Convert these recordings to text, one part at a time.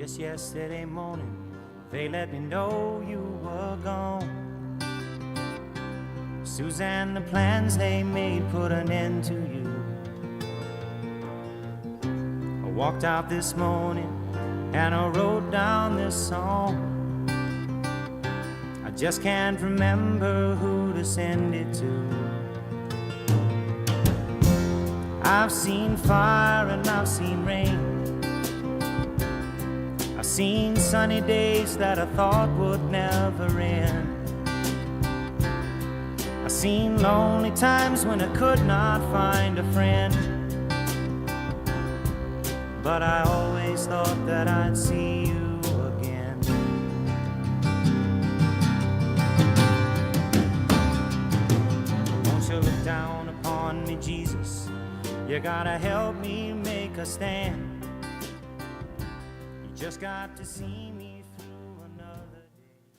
Just yesterday morning, they let me know you were gone. Suzanne, the plans they made put an end to you. I walked out this morning and I wrote down this song. I just can't remember who to send it to. I've seen fire and I've seen rain. I've seen sunny days that I thought would never end. I've seen lonely times when I could not find a friend. But I always thought that I'd see you again. Won't you look down upon me, Jesus? You gotta help me make a stand. You just got to see me through another day.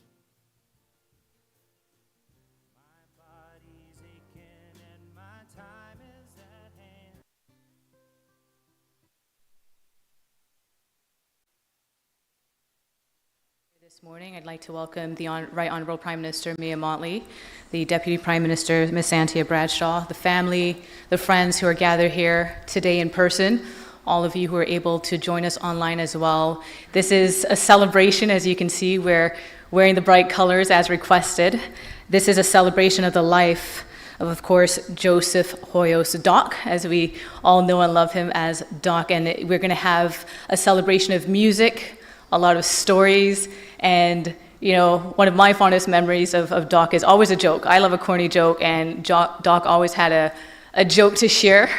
My body's aching and my time is at hand. This morning, I'd like to welcome the Right Honourable Prime Minister Mia Mottley, the Deputy Prime Minister Miss Antia Bradshaw, the family, the friends who are gathered here today in person, all of you who are able to join us online as well. This is a celebration, as you can see. We're wearing the bright colours as requested. This is a celebration of the life of course, Joseph Hoyos Doc, as we all know and love him as Doc. And we're going to have a celebration of music, a lot of stories, and you know, one of my fondest memories of Doc is always a joke. I love a corny joke, and Doc always had a joke to share,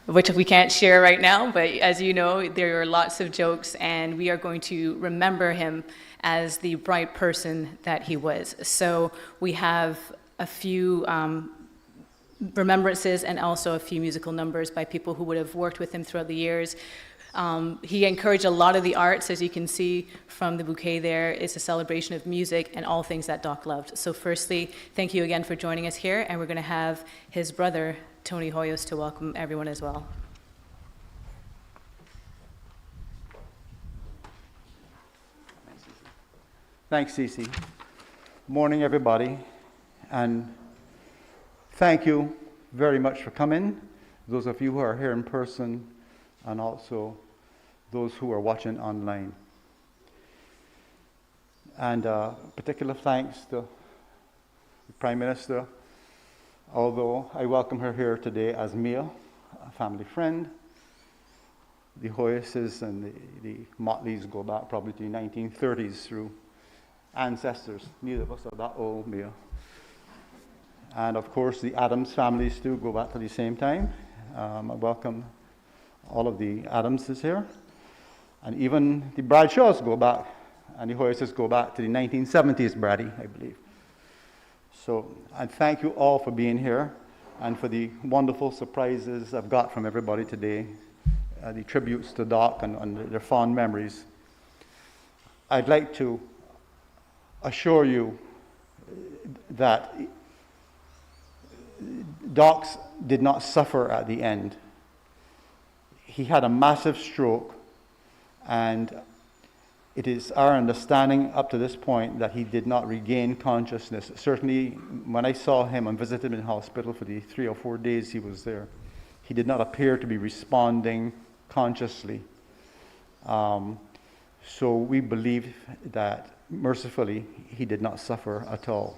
which we can't share right now, but as you know, there are lots of jokes, and we are going to remember him as the bright person that he was. So we have a few remembrances and also a few musical numbers by people who would have worked with him throughout the years. He encouraged a lot of the arts, as you can see from the bouquet there. It's a celebration of music and all things that Doc loved. So firstly, thank you again for joining us here, and we're going to have his brother, Tony Hoyos, to welcome everyone as well. Thanks, Cecil. Morning, everybody, and thank you very much for coming. Those of you who are here in person, and also those who are watching online. And particular thanks to the Prime Minister, although I welcome her here today as Mia, a family friend. The Hoyoses and the Mottleys go back probably to the 1930s through ancestors. Neither of us are that old, Mia. And of course the Adams families too go back to the same time. I welcome all of the Adamses here. And even the Bradshaws go back, and the Hoyoses go back to the 1970s, Brady, I believe. So, and thank you all for being here, and for the wonderful surprises I've got from everybody today, the tributes to Doc and their fond memories. I'd like to assure you that Doc did not suffer at the end. He had a massive stroke, and it is our understanding up to this point that he did not regain consciousness. Certainly, when I saw him and visited him in hospital for the 3 or 4 days he was there, he did not appear to be responding consciously. So we believe that, mercifully, he did not suffer at all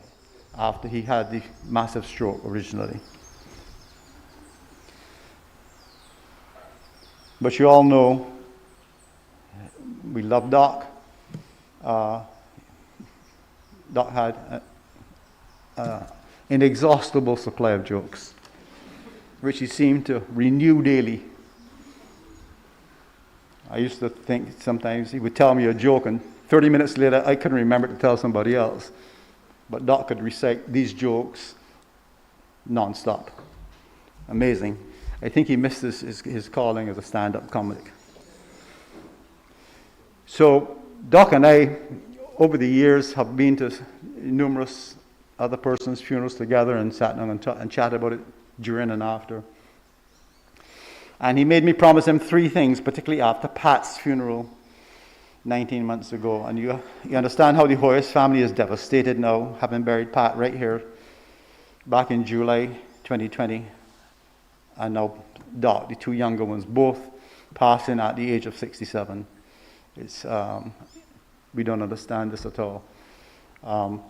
after he had the massive stroke originally. But you all know we love Doc. Doc had an inexhaustible supply of jokes, which he seemed to renew daily. I used to think sometimes he would tell me a joke, and 30 minutes later I couldn't remember to tell somebody else. But Doc could recite these jokes non-stop. Amazing. I think he missed his calling as a stand-up comic. So Doc and I, over the years, have been to numerous other persons' funerals together and sat down and chat about it during and after. And he made me promise him 3 things, particularly after Pat's funeral. 19 months ago. And you understand how the Hoyos family is devastated now, having buried Pat right here back in July 2020. And now Doc, the two younger ones, both passing at the age of 67. It's, we don't understand this at all. And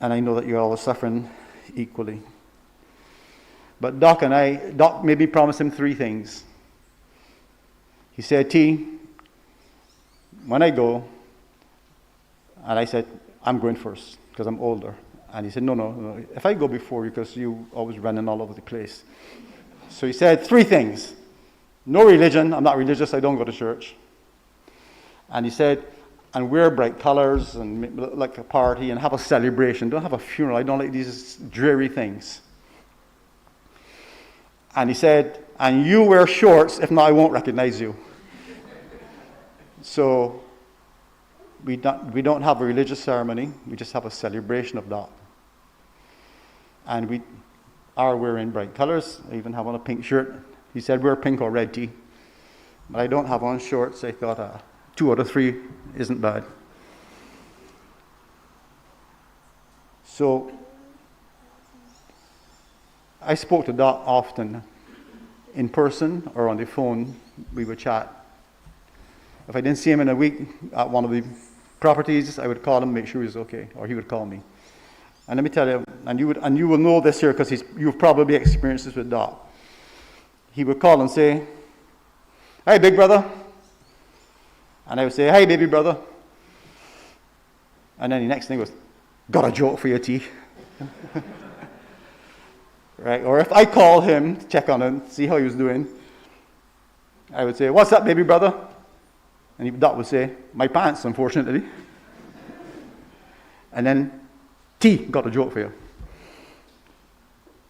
I know that you're all suffering equally. But Doc maybe promised him 3 things. He said, T, when I go, and I said, I'm going first because I'm older. And he said, no, if I go before you, because you always running all over the place. So he said 3 things. No religion, I'm not religious, I don't go to church. And he said, and wear bright colors and look like a party and have a celebration. Don't have a funeral. I don't like these dreary things. And he said, and you wear shorts, if not, I won't recognize you. So we don't have a religious ceremony. We just have a celebration of that. And we are wearing bright colors. I even have on a pink shirt. He said, wear pink or red tee. But I don't have on shorts. I thought 2 out of 3 isn't bad. So I spoke to Doc often. In person or on the phone, we would chat. If I didn't see him in a week at one of the properties, I would call him, make sure he's okay, or he would call me. And let me tell you, and you will know this here because you've probably experienced this with Doc. He would call and say, "Hey, big brother." And I would say, "Hey, baby brother." And then the next thing was, "Got a joke for your tea." Right? Or if I call him to check on him, see how he was doing, I would say, "What's up, baby brother?" And Doc would say, "My pants, unfortunately." And then, "T, got a joke for you."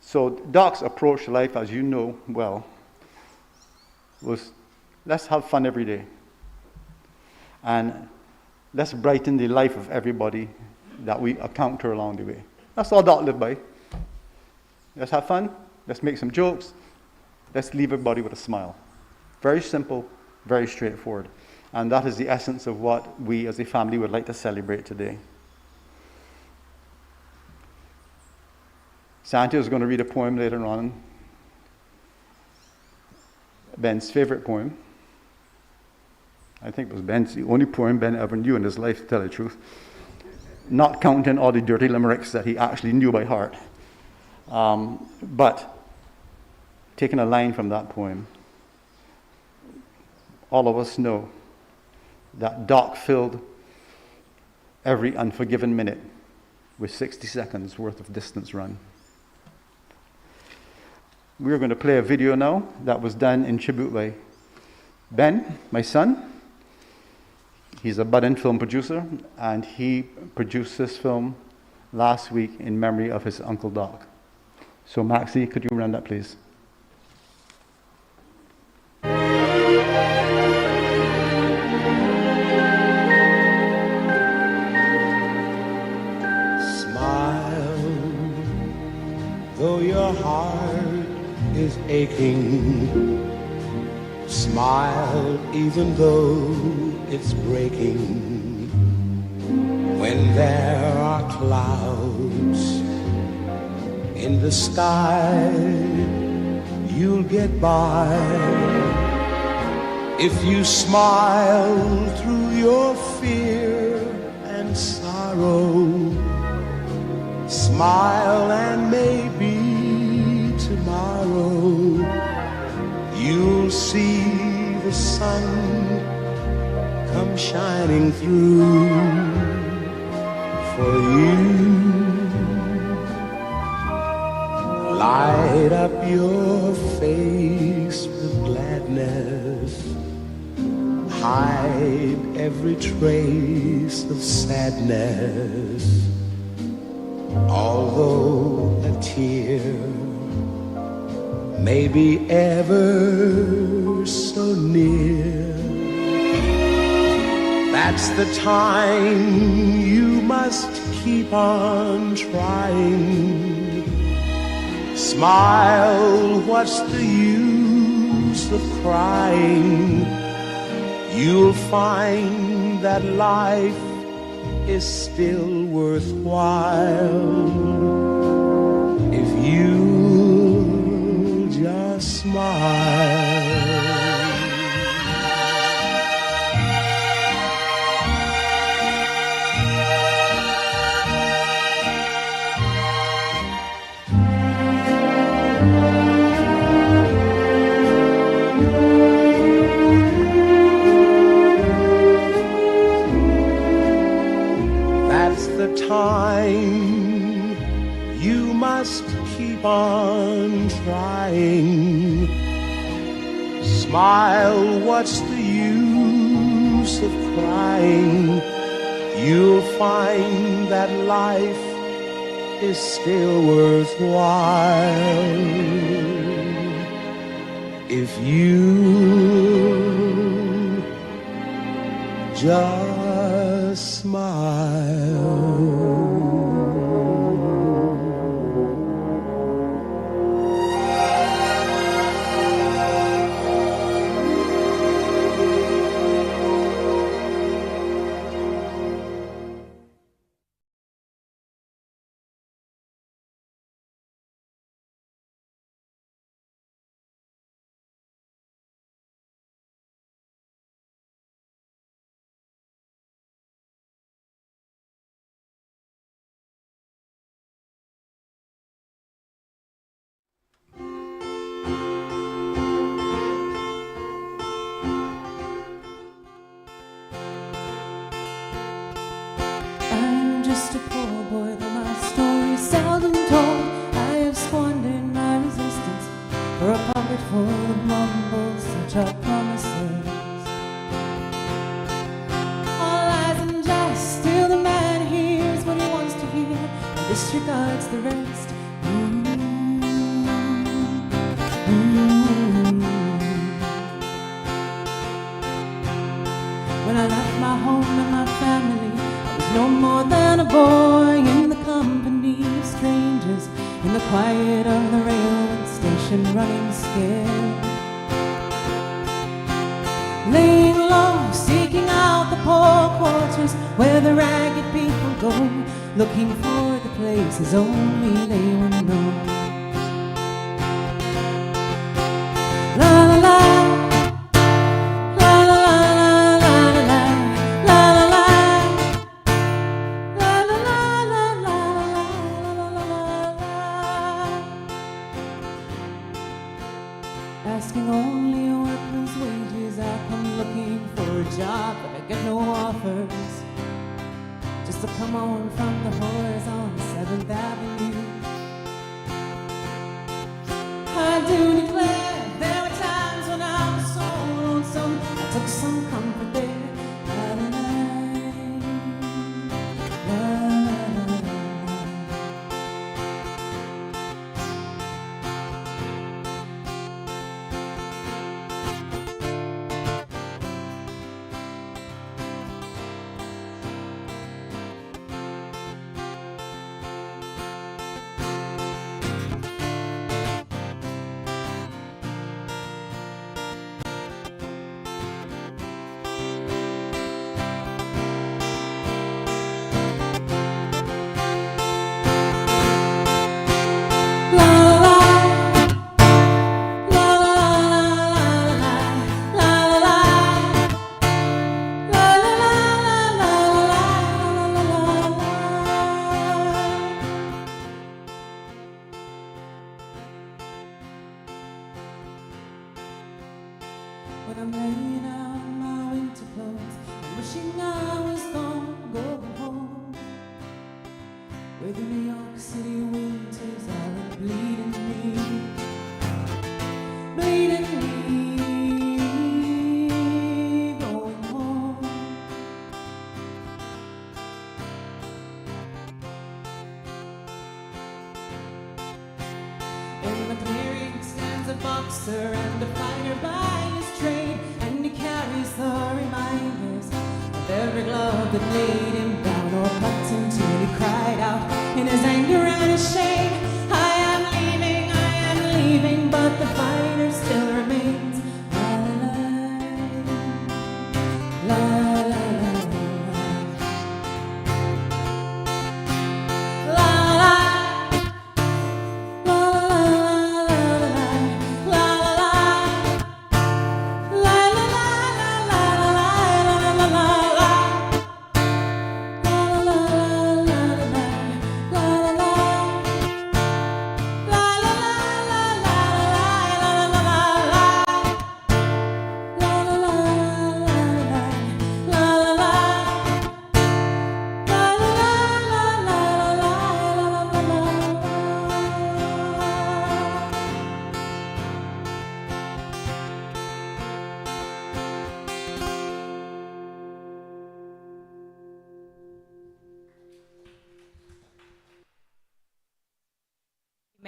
So Doc's approach to life, as you know well, was let's have fun every day. And let's brighten the life of everybody that we encounter along the way. That's all Doc lived by. Let's have fun. Let's make some jokes. Let's leave everybody with a smile. Very simple, very straightforward. And that is the essence of what we as a family would like to celebrate today. Santia is going to read a poem later on. Ben's favorite poem. I think it was Ben's the only poem Ben ever knew in his life, to tell the truth. Not counting all the dirty limericks that he actually knew by heart. But taking a line from that poem, all of us know that Doc filled every unforgiven minute with 60 seconds worth of distance run. We're going to play a video now that was done in tribute by Ben, my son. He's a budding film producer, and he produced this film last week in memory of his Uncle Doc. So Maxie, could you run that, please? Smile, though your heart is aching. Smile, even though it's breaking. When there are clouds in the sky, you'll get by. If you smile through your fear and sorrow, smile and maybe tomorrow you'll see the sun come shining through for you. Light up your face with gladness. Hide every trace of sadness. Although a tear may be ever so near, that's the time you must keep on trying. Smile, what's the use of crying? you'll find that life is still worthwhile if you just smile. That's the time you must keep on trying. Smile, what's the use of crying? You'll find that life is still worthwhile if you just smile. I'm just a poor boy, though my story's seldom told. I have squandered my resistance for a pocket full of mumbles, such are promises. All lies and jest, still the man hears what he wants to hear and disregards the rest. When I left my home and my family, I was no more than a boy in the company of strangers, in the quiet of the railway station, running scared, laying low, seeking out the poor quarters where the ragged people go, looking for the places only they would know. La la la. Asking only a workman's wages, I come looking for a job, but I get no offers. Just to come on from the Hoyos on 7th Avenue. I do declare there were times when I was so lonesome, I took some comfort there. La, la, la, la, la, la. When I'm laying out my winter clothes and wishing I was gone, going home, where the New York City winters are bleeding me, going home. In the clearing stands a boxer and a fighter by his trade, and he carries the reminders of every glove that laid him down or cut until he cried out in his anger and his shame, I am leaving, but the fighter still remains alive.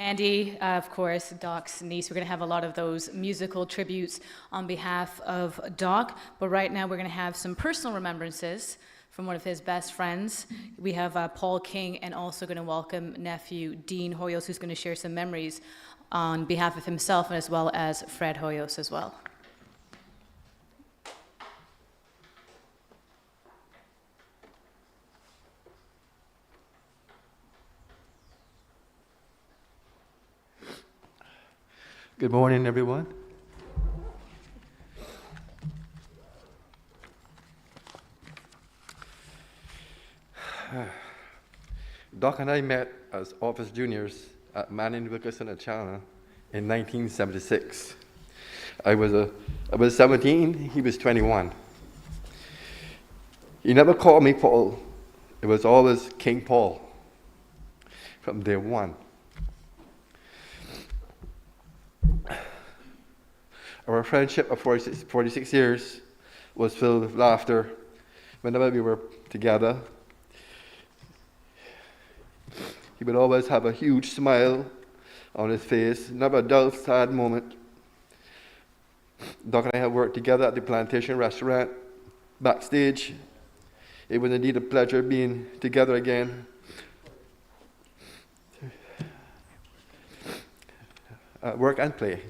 Mandy, of course, Doc's niece. We're going to have a lot of those musical tributes on behalf of Doc, but right now we're going to have some personal remembrances from one of his best friends. We have Paul King, and also going to welcome nephew Dean Hoyos, who's going to share some memories on behalf of himself and as well as Fred Hoyos as well. Good morning, everyone. Doc and I met as office juniors at Manning Wilkerson and Chalna in 1976. I was 17, he was 21. He never called me Paul. It was always King Paul from day one. Our friendship of 46 years was filled with laughter whenever we were together. He would always have a huge smile on his face, never a dull, sad moment. Doc and I have worked together at the Plantation Restaurant, backstage. It was indeed a pleasure being together again. Work and play.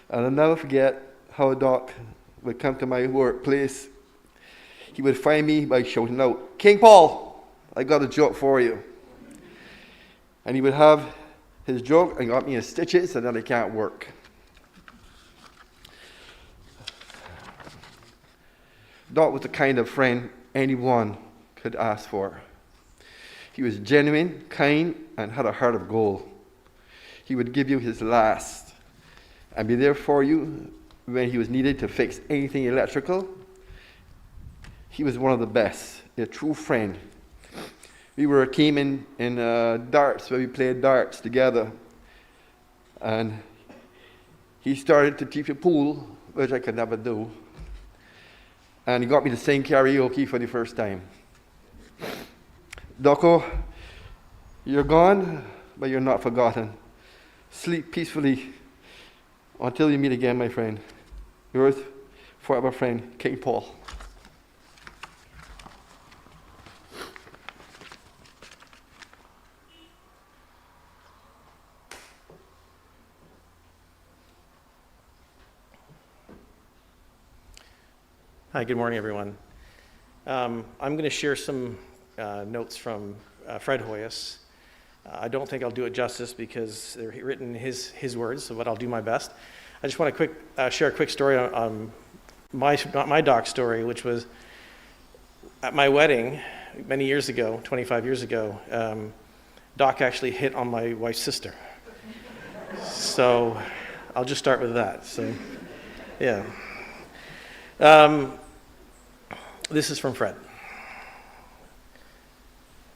And I'll never forget how Doc would come to my workplace. He would find me by shouting out, "King Paul, I got a joke for you." And he would have his joke and got me in stitches, and then I can't work. Doc was the kind of friend anyone could ask for. He was genuine, kind, and had a heart of gold. He would give you his last and be there for you when he was needed to fix anything electrical. He was one of the best, a true friend. We were a team in darts, where we played darts together. And he started to teach me pool, which I could never do. And he got me to sing karaoke for the first time. Doco, you're gone, but you're not forgotten. Sleep peacefully until you meet again, my friend. Yours forever friend, King Paul. Hi, good morning, everyone. I'm going to share some notes from Fred Hoyos. I don't think I'll do it justice because they're written in his words, but I'll do my best. I just want to share a quick story on my Doc story, which was at my wedding many years ago, 25 years ago. Doc actually hit on my wife's sister. So I'll just start with that. So, yeah. This is from Fred.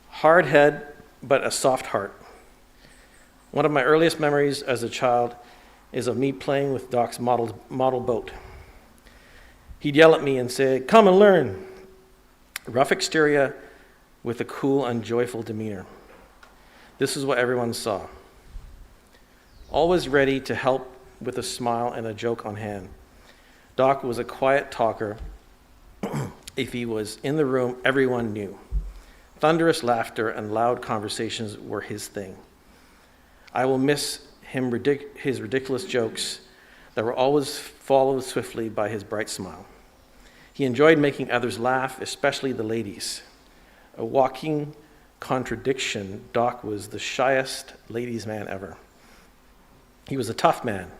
Hard head, but a soft heart. One of my earliest memories as a child is of me playing with Doc's model boat. He'd yell at me and say, "Come and learn." Rough exterior with a cool and joyful demeanor. This is what everyone saw. Always ready to help with a smile and a joke on hand. Doc was a quiet talker. If he was in the room, everyone knew. Thunderous laughter and loud conversations were his thing. I will miss him his ridiculous jokes that were always followed swiftly by his bright smile. He enjoyed making others laugh, especially the ladies. A walking contradiction, Doc was the shyest ladies' man ever. He was a tough man,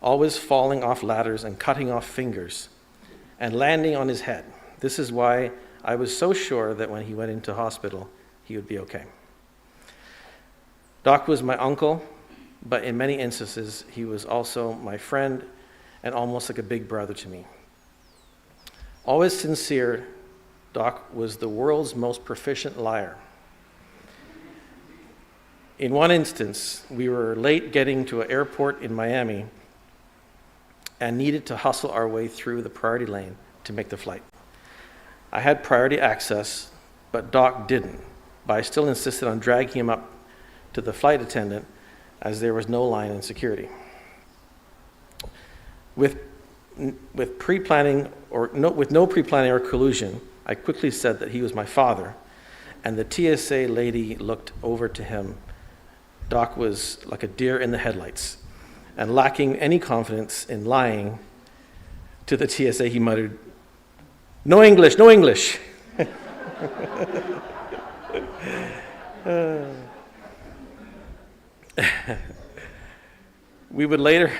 always falling off ladders and cutting off fingers and landing on his head. This is why I was so sure that when he went into hospital, he would be okay. Doc was my uncle, but in many instances, he was also my friend and almost like a big brother to me. Always sincere, Doc was the world's most proficient liar. In one instance, we were late getting to an airport in Miami and needed to hustle our way through the priority lane to make the flight. I had priority access, but Doc didn't, but I still insisted on dragging him up to the flight attendant, as there was no line in security. With no pre-planning or collusion, I quickly said that he was my father, and the TSA lady looked over to him. Doc was like a deer in the headlights, and lacking any confidence in lying to the TSA, he muttered, "No English, no English." We would later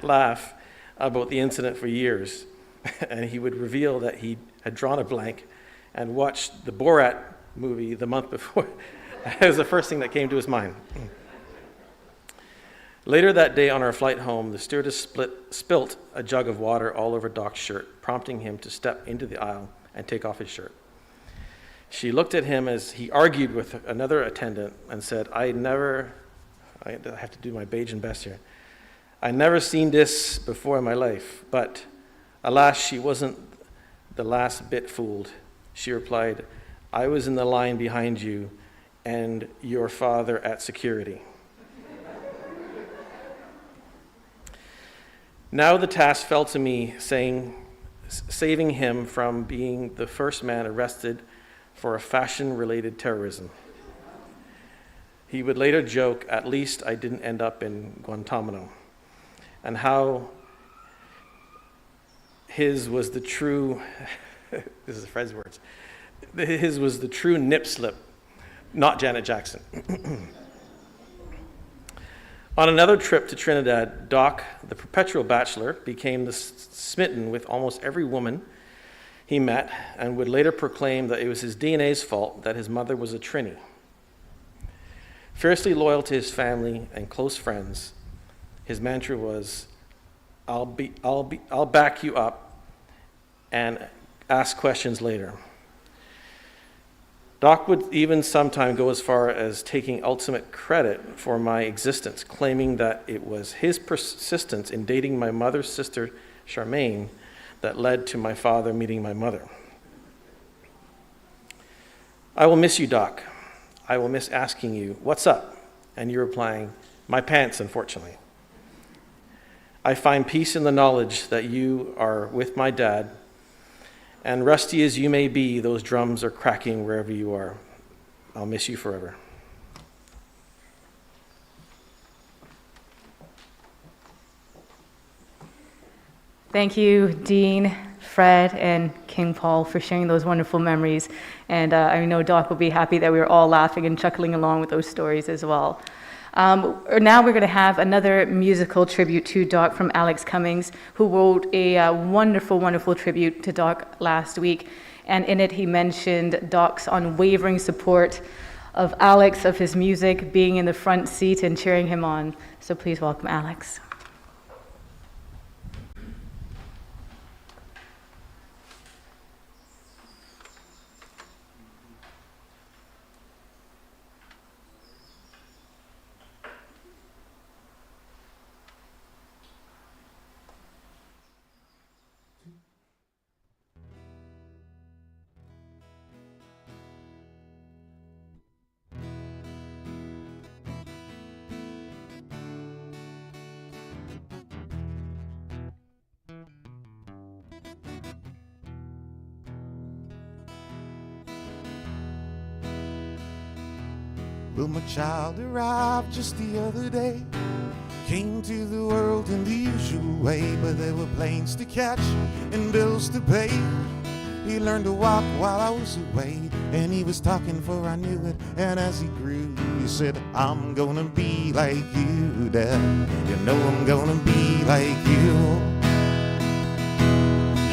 laugh about the incident for years, and he would reveal that he had drawn a blank and watched the Borat movie the month before. It was the first thing that came to his mind. Later that day on our flight home, the stewardess spilt a jug of water all over Doc's shirt, prompting him to step into the aisle and take off his shirt. She looked at him as he argued with another attendant and said, I have to do my Bajan best here. I never seen this before in my life, but alas, she wasn't the last bit fooled. She replied, I was in the line behind you and your father at security. Now the task fell to me, saving him from being the first man arrested for a fashion-related terrorism. He would later joke, at least I didn't end up in Guantanamo, and how his was the true, this is Fred's words, his was the true nip slip, not Janet Jackson. On another trip to Trinidad, Doc, the perpetual bachelor, became smitten with almost every woman he met and would later proclaim that it was his DNA's fault that his mother was a Trini. Fiercely loyal to his family and close friends, his mantra was, I'll back you up and ask questions later. Doc would even sometime go as far as taking ultimate credit for my existence, claiming that it was his persistence in dating my mother's sister, Charmaine, that led to my father meeting my mother. I will miss you, Doc. I will miss asking you, what's up? And you replying, my pants, unfortunately. I find peace in the knowledge that you are with my dad, and rusty as you may be, those drums are cracking wherever you are. I'll miss you forever. Thank you, Dean, Fred, and King Paul for sharing those wonderful memories. And I know Doc will be happy that we were all laughing and chuckling along with those stories as well. Now we're going to have another musical tribute to Doc from Alex Cummings, who wrote a wonderful, wonderful tribute to Doc last week. And in it, he mentioned Doc's unwavering support of Alex, of his music, being in the front seat and cheering him on. So please welcome Alex. Well, my child arrived just the other day. Came to the world in the usual way, but there were planes to catch and bills to pay. He learned to walk while I was away, and he was talking before I knew it. And as he grew, he said, I'm gonna be like you, Dad. You know I'm gonna be like you.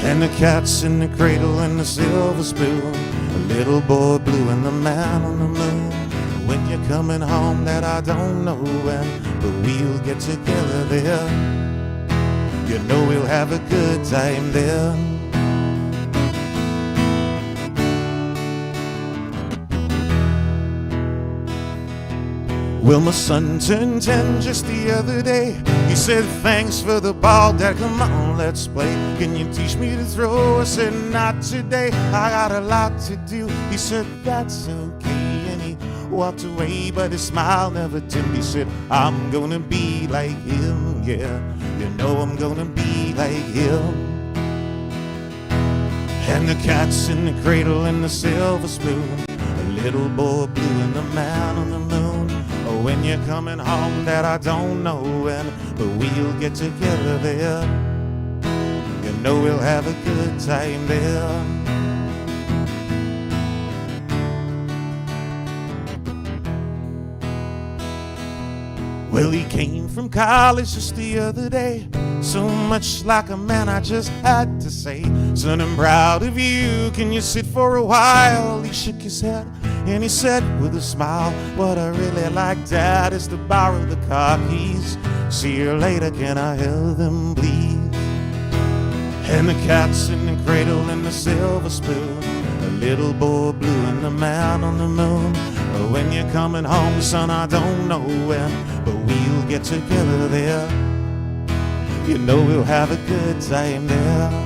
And the cat's in the cradle and the silver spoon, a little boy blue and the man on the moon. When you're coming home that I don't know when, but we'll get together there. You know we'll have a good time there. Well, my son turned 10 just the other day. He said, thanks for the ball, Dad, come on, let's play. Can you teach me to throw? I said, not today, I got a lot to do. He said, that's okay, and he walked away, but his smile never dimmed. He said, I'm gonna be like him, yeah. You know I'm gonna be like him. And the cat's in the cradle and the silver spoon, a little boy blue and the man on the moon. Oh, when you're coming home, that I don't know when, but we'll get together there. You know we'll have a good time there. Well, he came from college just the other day, so much like a man I just had to say, son, I'm proud of you, can you sit for a while? He shook his head and he said with a smile, what I really like, Dad, is to borrow the car keys. See you later, can I have them, please? And the cat's in the cradle and the silver spoon, a little boy blue and the man on the moon. Oh, when you're coming home, son, I don't know when, but we'll get together there. You know we'll have a good time there.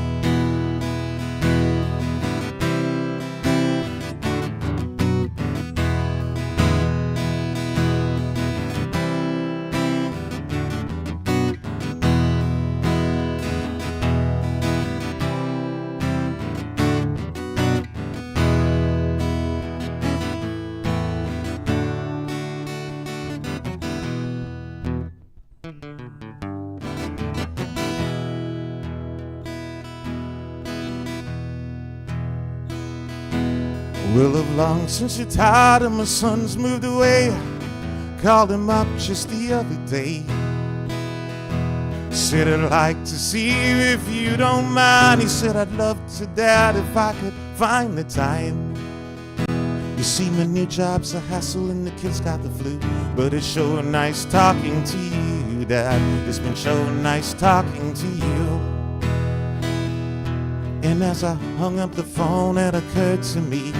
Well, I've long since you're tired and my son's moved away. Called him up just the other day. Said I'd like to see you if you don't mind. He said I'd love to, Dad, if I could find the time. You see, my new job's a hassle and the kids got the flu, but it's sure nice talking to you, Dad. It's been sure nice talking to you. And as I hung up the phone, it occurred to me,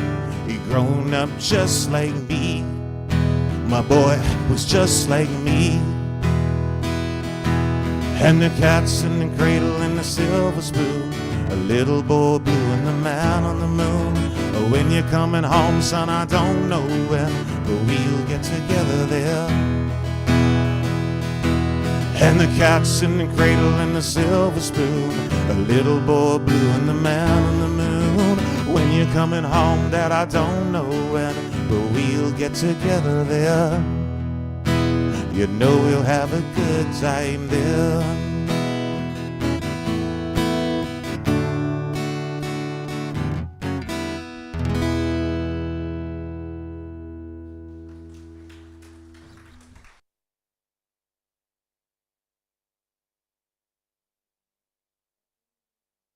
he'd grown up just like me. My boy was just like me. And the cat's in the cradle and the silver spoon, a little boy blue and the man on the moon. Oh, when you're coming home, son, I don't know when, but we'll get together there. And the cat's in the cradle and the silver spoon, a little boy blue and the man on the moon. When you're coming home, Dad, I don't know when, but we'll get together there. You know we'll have a good time there.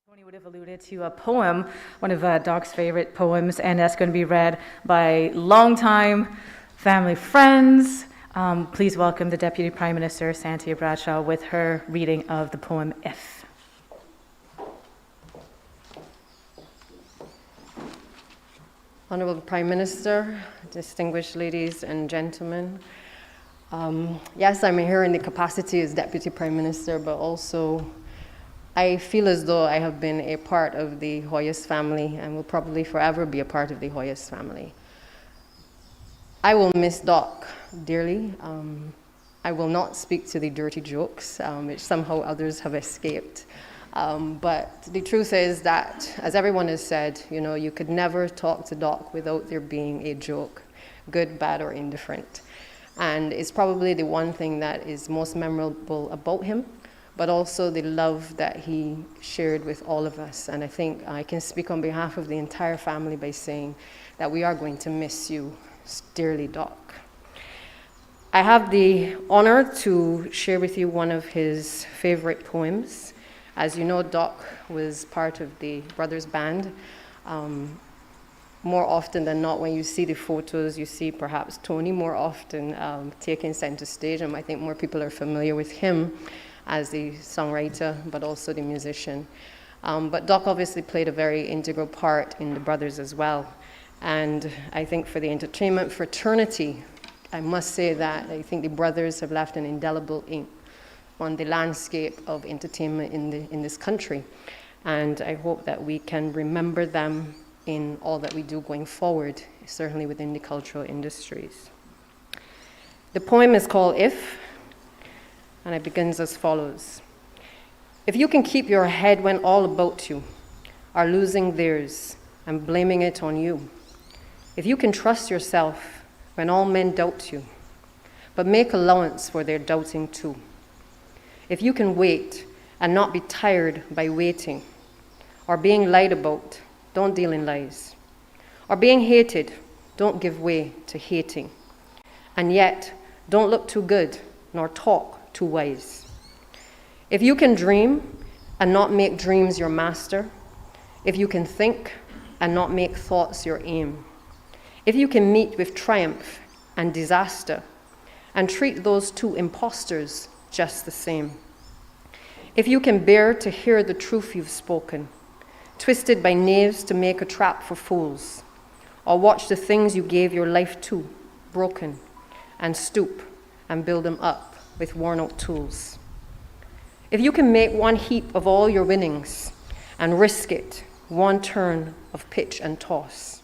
Tony would have alluded to a poem, one of Doc's favorite poems, and that's going to be read by longtime family friends. Please welcome the Deputy Prime Minister, Santia Bradshaw, with her reading of the poem If. Honorable Prime Minister, distinguished ladies and gentlemen. Yes, I'm here in the capacity as Deputy Prime Minister, but also I feel as though I have been a part of the Hoyos family and will probably forever be a part of the Hoyos family. I will miss Doc dearly. I will not speak to the dirty jokes, which somehow others have escaped. But the truth is that, as everyone has said, you know, you could never talk to Doc without there being a joke, good, bad, or indifferent. And it's probably the one thing that is most memorable about him, but also the love that he shared with all of us. And I think I can speak on behalf of the entire family by saying that we are going to miss you dearly, Doc. I have the honor to share with you one of his favorite poems. As you know, Doc was part of the Brothers Band. More often than not, when you see the photos, you see perhaps Tony more often taking center stage, and I think more people are familiar with him as the songwriter, but also the musician. But Doc obviously played a very integral part in the Brothers as well. And I think for the entertainment fraternity, I must say that I think the Brothers have left an indelible ink on the landscape of entertainment in this country. And I hope that we can remember them in all that we do going forward, certainly within the cultural industries. The poem is called If, and it begins as follows. If you can keep your head when all about you are losing theirs and blaming it on you, if you can trust yourself when all men doubt you, but make allowance for their doubting too, if you can wait and not be tired by waiting, or being lied about, don't deal in lies, or being hated, don't give way to hating, and yet don't look too good nor talk too wise. If you can dream and not make dreams your master, if you can think and not make thoughts your aim, if you can meet with triumph and disaster and treat those two impostors just the same, if you can bear to hear the truth you've spoken, twisted by knaves to make a trap for fools, or watch the things you gave your life to broken, and stoop and build them up with worn-out tools. If you can make one heap of all your winnings and risk it, one turn of pitch and toss,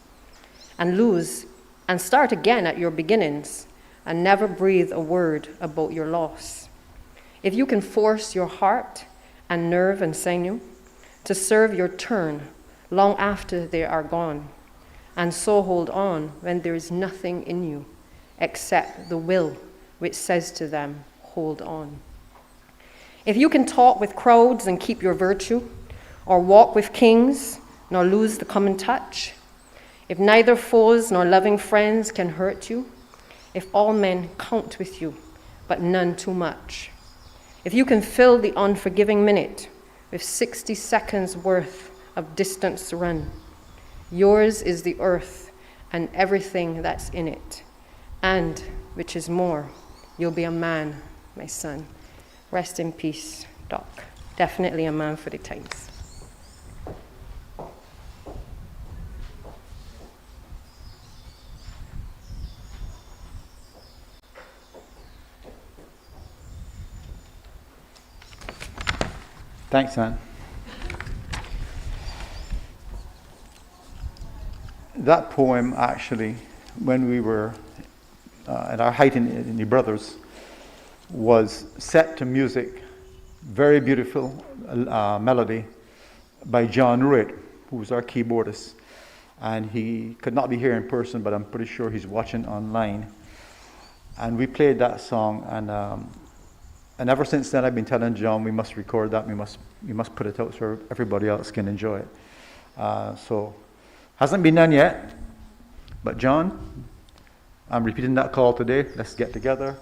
and lose and start again at your beginnings and never breathe a word about your loss. If you can force your heart and nerve and sinew to serve your turn long after they are gone, and so hold on when there is nothing in you except the will which says to them, hold on. If you can talk with crowds and keep your virtue, or walk with kings nor lose the common touch, if neither foes nor loving friends can hurt you, if all men count with you, but none too much, if you can fill the unforgiving minute with 60 seconds worth of distance run, yours is the earth and everything that's in it, and, which is more, you'll be a man, my son. Rest in peace, Doc. Definitely a man for the times. Thanks, Anne. That poem, actually, when we were at our height in the Brothers, was set to music, very beautiful melody by John Ruitt, who was our keyboardist. And he could not be here in person, but I'm pretty sure he's watching online. And we played that song, and ever since then I've been telling John we must record that, we must put it out so everybody else can enjoy it. So, hasn't been done yet, but John, I'm repeating that call today. Let's get together.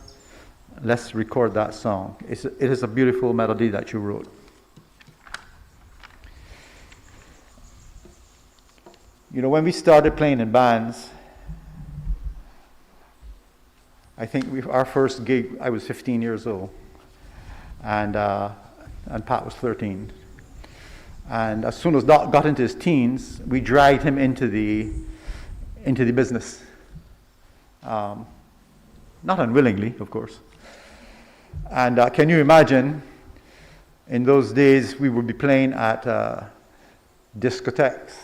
Let's record that song. It is a beautiful melody that you wrote. You know, when we started playing in bands, I think our first gig, I was 15 years old, and Pat was 13. And as soon as Doc got into his teens, we dragged him into the business. Not unwillingly, of course. And can you imagine, in those days, we would be playing at discotheques.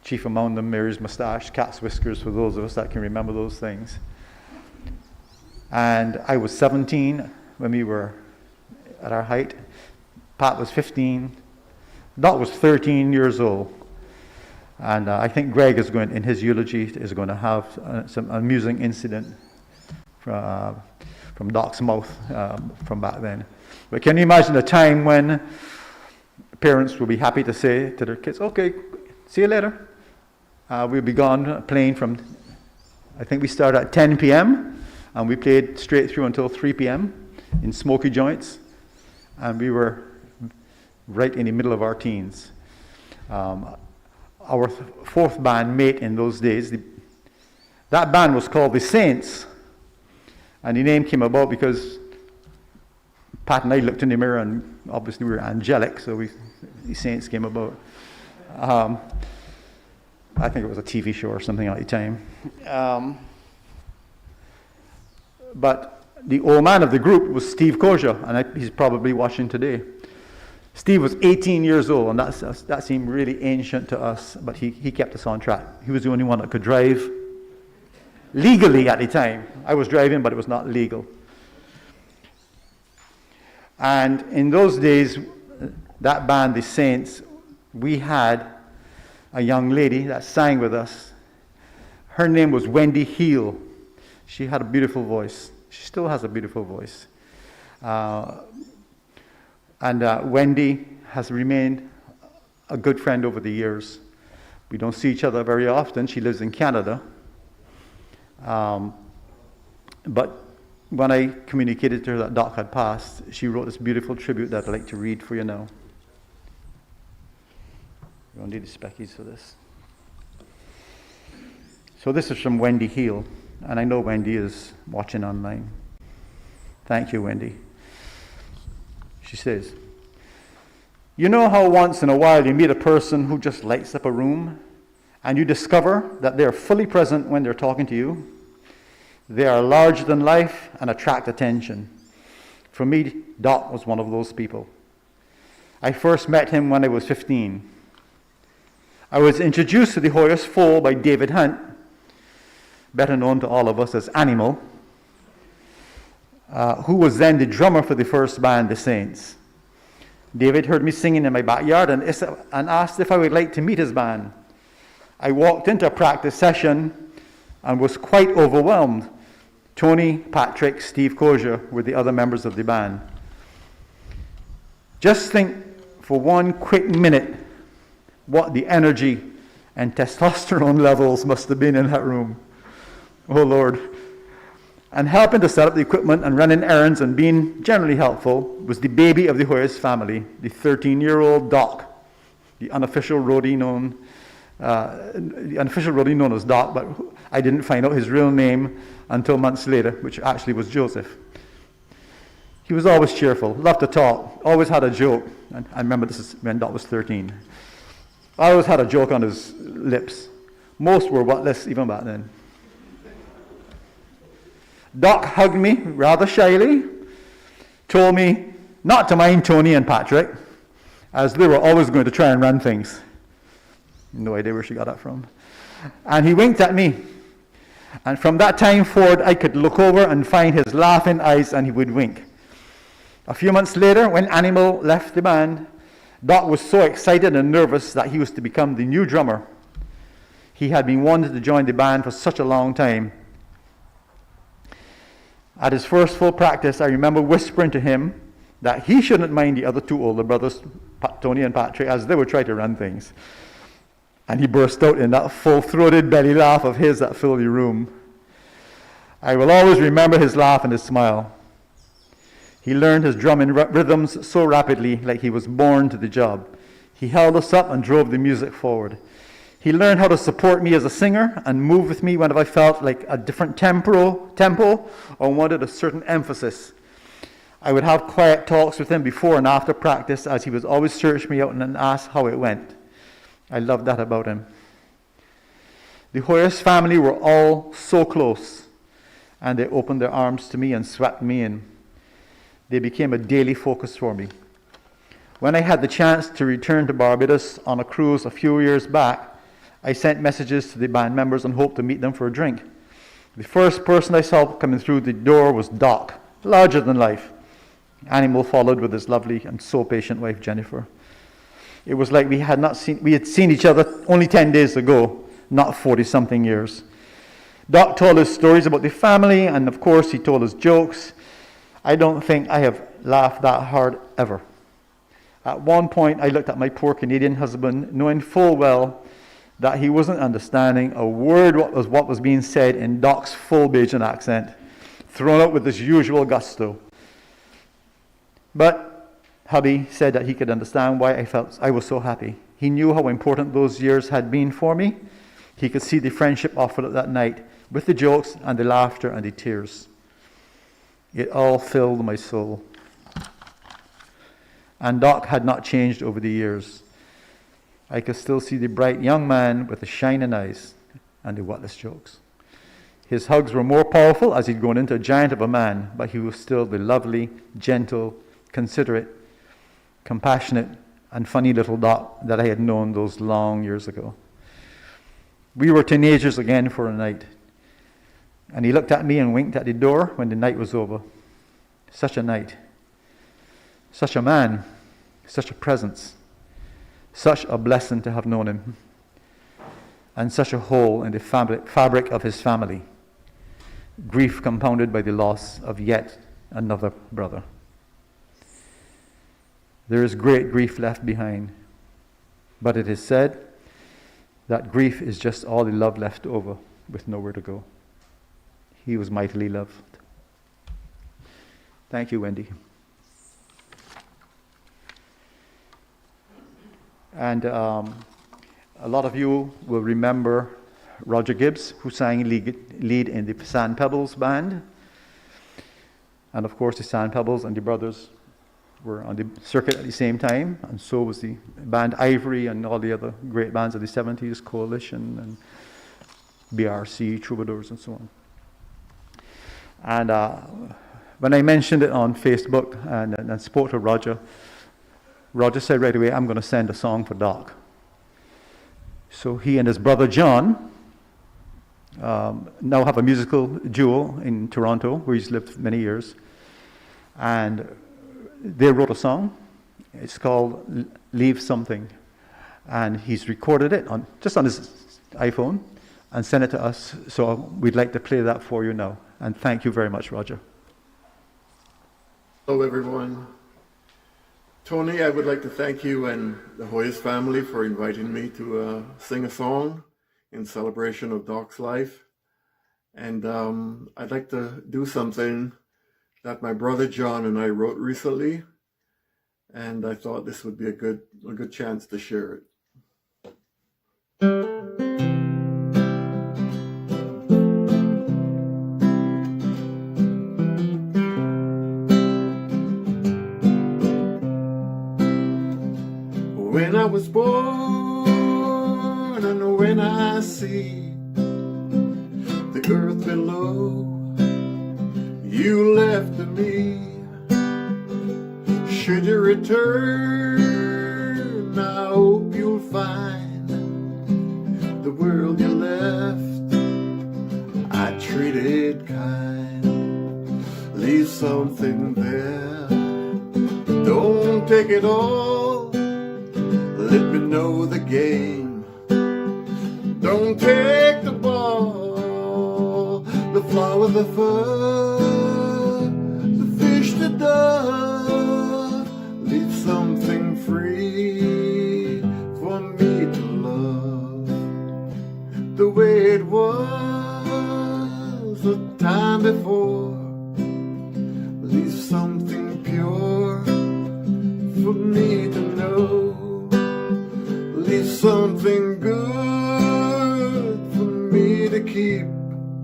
Chief among them, Mary's Mustache, Cat's Whiskers, for those of us that can remember those things. And I was 17 when we were at our height. Pat was 15. Doc was 13 years old. And I think Greg is going, in his eulogy, is going to have some amusing incident from Doc's mouth from back then. But can you imagine a time when parents will be happy to say to their kids, okay, see you later. We'll be gone playing from, I think we started at 10 p.m. and we played straight through until 3 p.m. in smoky joints. And we were right in the middle of our teens. Our fourth band mate in those days, that band was called the Saints. And the name came about because Pat and I looked in the mirror and obviously we were angelic, so the Saints came about. I think it was a TV show or something at the time. But the old man of the group was Steve Koja, and he's probably watching today. Steve was 18 years old, and that seemed really ancient to us, but he kept us on track. He was the only one that could drive legally at the time. I was driving, but it was not legal. And in those days, that band, the Saints, we had a young lady that sang with us. Her name was Wendy Heel. She had a beautiful voice. She still has a beautiful voice. Wendy has remained a good friend over the years. We don't see each other very often. She lives in Canada. But when I communicated to her that Doc had passed, she wrote this beautiful tribute that I'd like to read for you now. You don't need the speckies for this. So this is from Wendy Heel, and I know Wendy is watching online. Thank you, Wendy. She says, "You know how once in a while you meet a person who just lights up a room, and you discover that they are fully present when they're talking to you? They are larger than life and attract attention. For me, Doc was one of those people. I first met him when I was 15. I was introduced to the Hoyos fold by David Hunt, better known to all of us as Animal, who was then the drummer for the first band, the Saints. David heard me singing in my backyard and asked if I would like to meet his band. I walked into a practice session and was quite overwhelmed. Tony, Patrick, Steve Kozier were the other members of the band. Just think for one quick minute what the energy and testosterone levels must have been in that room. Oh Lord. And helping to set up the equipment and running errands and being generally helpful was the baby of the Hoyos family, the 13-year-old Doc, the unofficial roadie known as Doc, but I didn't find out his real name until months later, which actually was Joseph. He was always cheerful, loved to talk, always had a joke. And I remember this is when Doc was 13. I always had a joke on his lips. Most were wordless even back then. Doc hugged me rather shyly, told me not to mind Tony and Patrick, as they were always going to try and run things. No idea where she got that from. And he winked at me. And from that time forward, I could look over and find his laughing eyes, and he would wink. A few months later, when Animal left the band, Doc was so excited and nervous that he was to become the new drummer. He had been wanting to join the band for such a long time. At his first full practice, I remember whispering to him that he shouldn't mind the other two older brothers, Tony and Patrick, as they would try to run things. And he burst out in that full-throated belly laugh of his that filled the room. I will always remember his laugh and his smile. He learned his drumming rhythms so rapidly, like he was born to the job. He held us up and drove the music forward. He learned how to support me as a singer and move with me whenever I felt like a different tempo or wanted a certain emphasis. I would have quiet talks with him before and after practice, as he would always search me out and ask how it went. I loved that about him. The Hoyos family were all so close, and they opened their arms to me and swept me in. They became a daily focus for me. When I had the chance to return to Barbados on a cruise a few years back, I sent messages to the band members and hoped to meet them for a drink. The first person I saw coming through the door was Doc, larger than life. Animal followed with his lovely and so patient wife, Jennifer. It was like we had seen each other only 10 days ago, not 40-something years. Doc told his stories about the family, and of course he told his jokes. I don't think I have laughed that hard ever. At one point, I looked at my poor Canadian husband, knowing full well that he wasn't understanding a word what was being said in Doc's full Bajan accent, thrown out with his usual gusto. But hubby said that he could understand why I was so happy. He knew how important those years had been for me. He could see the friendship offered that night, with the jokes and the laughter and the tears. It all filled my soul. And Doc had not changed over the years. I could still see the bright young man with the shining eyes and the wordless jokes. His hugs were more powerful as he'd grown into a giant of a man, but he was still the lovely, gentle, considerate, compassionate, and funny little Doc that I had known those long years ago. We were teenagers again for a night, and he looked at me and winked at the door when the night was over. Such a night, such a man, such a presence, such a blessing to have known him, and such a hole in the fabric of his family. Grief compounded by the loss of yet another brother. There is great grief left behind, but it is said that grief is just all the love left over with nowhere to go. He was mightily loved. Thank you, Wendy. And a lot of you will remember Roger Gibbs, who sang lead in the Sand Pebbles band. And of course, the Sand Pebbles and the brothers were on the circuit at the same time, and so was the band Ivory and all the other great bands of the 70s, Coalition and BRC, Troubadours, and so on. And when I mentioned it on Facebook and spoke to Roger, Roger said right away, I'm going to send a song for Doc. So he and his brother John now have a musical duo in Toronto, where he's lived many years. And they wrote a song. It's called Leave Something. And he's recorded it just on his iPhone and sent it to us. So we'd like to play that for you now. And thank you very much, Roger. Hello, everyone. Tony, I would like to thank you and the Hoyos family for inviting me to sing a song in celebration of Doc's life. And I'd like to do something that my brother John and I wrote recently, and I thought this would be a good chance to share it. When I was born and when I see the earth below, you left to me. Should you return, I hope you'll find the world you left I treated kind. Leave something there, don't take it all. Let me know the game. Don't take the ball, the flower, the fur, the fish, the dove. Leave something free for me to love, the way it was the time before. Leave something pure for me to know. Leave something good for me to keep,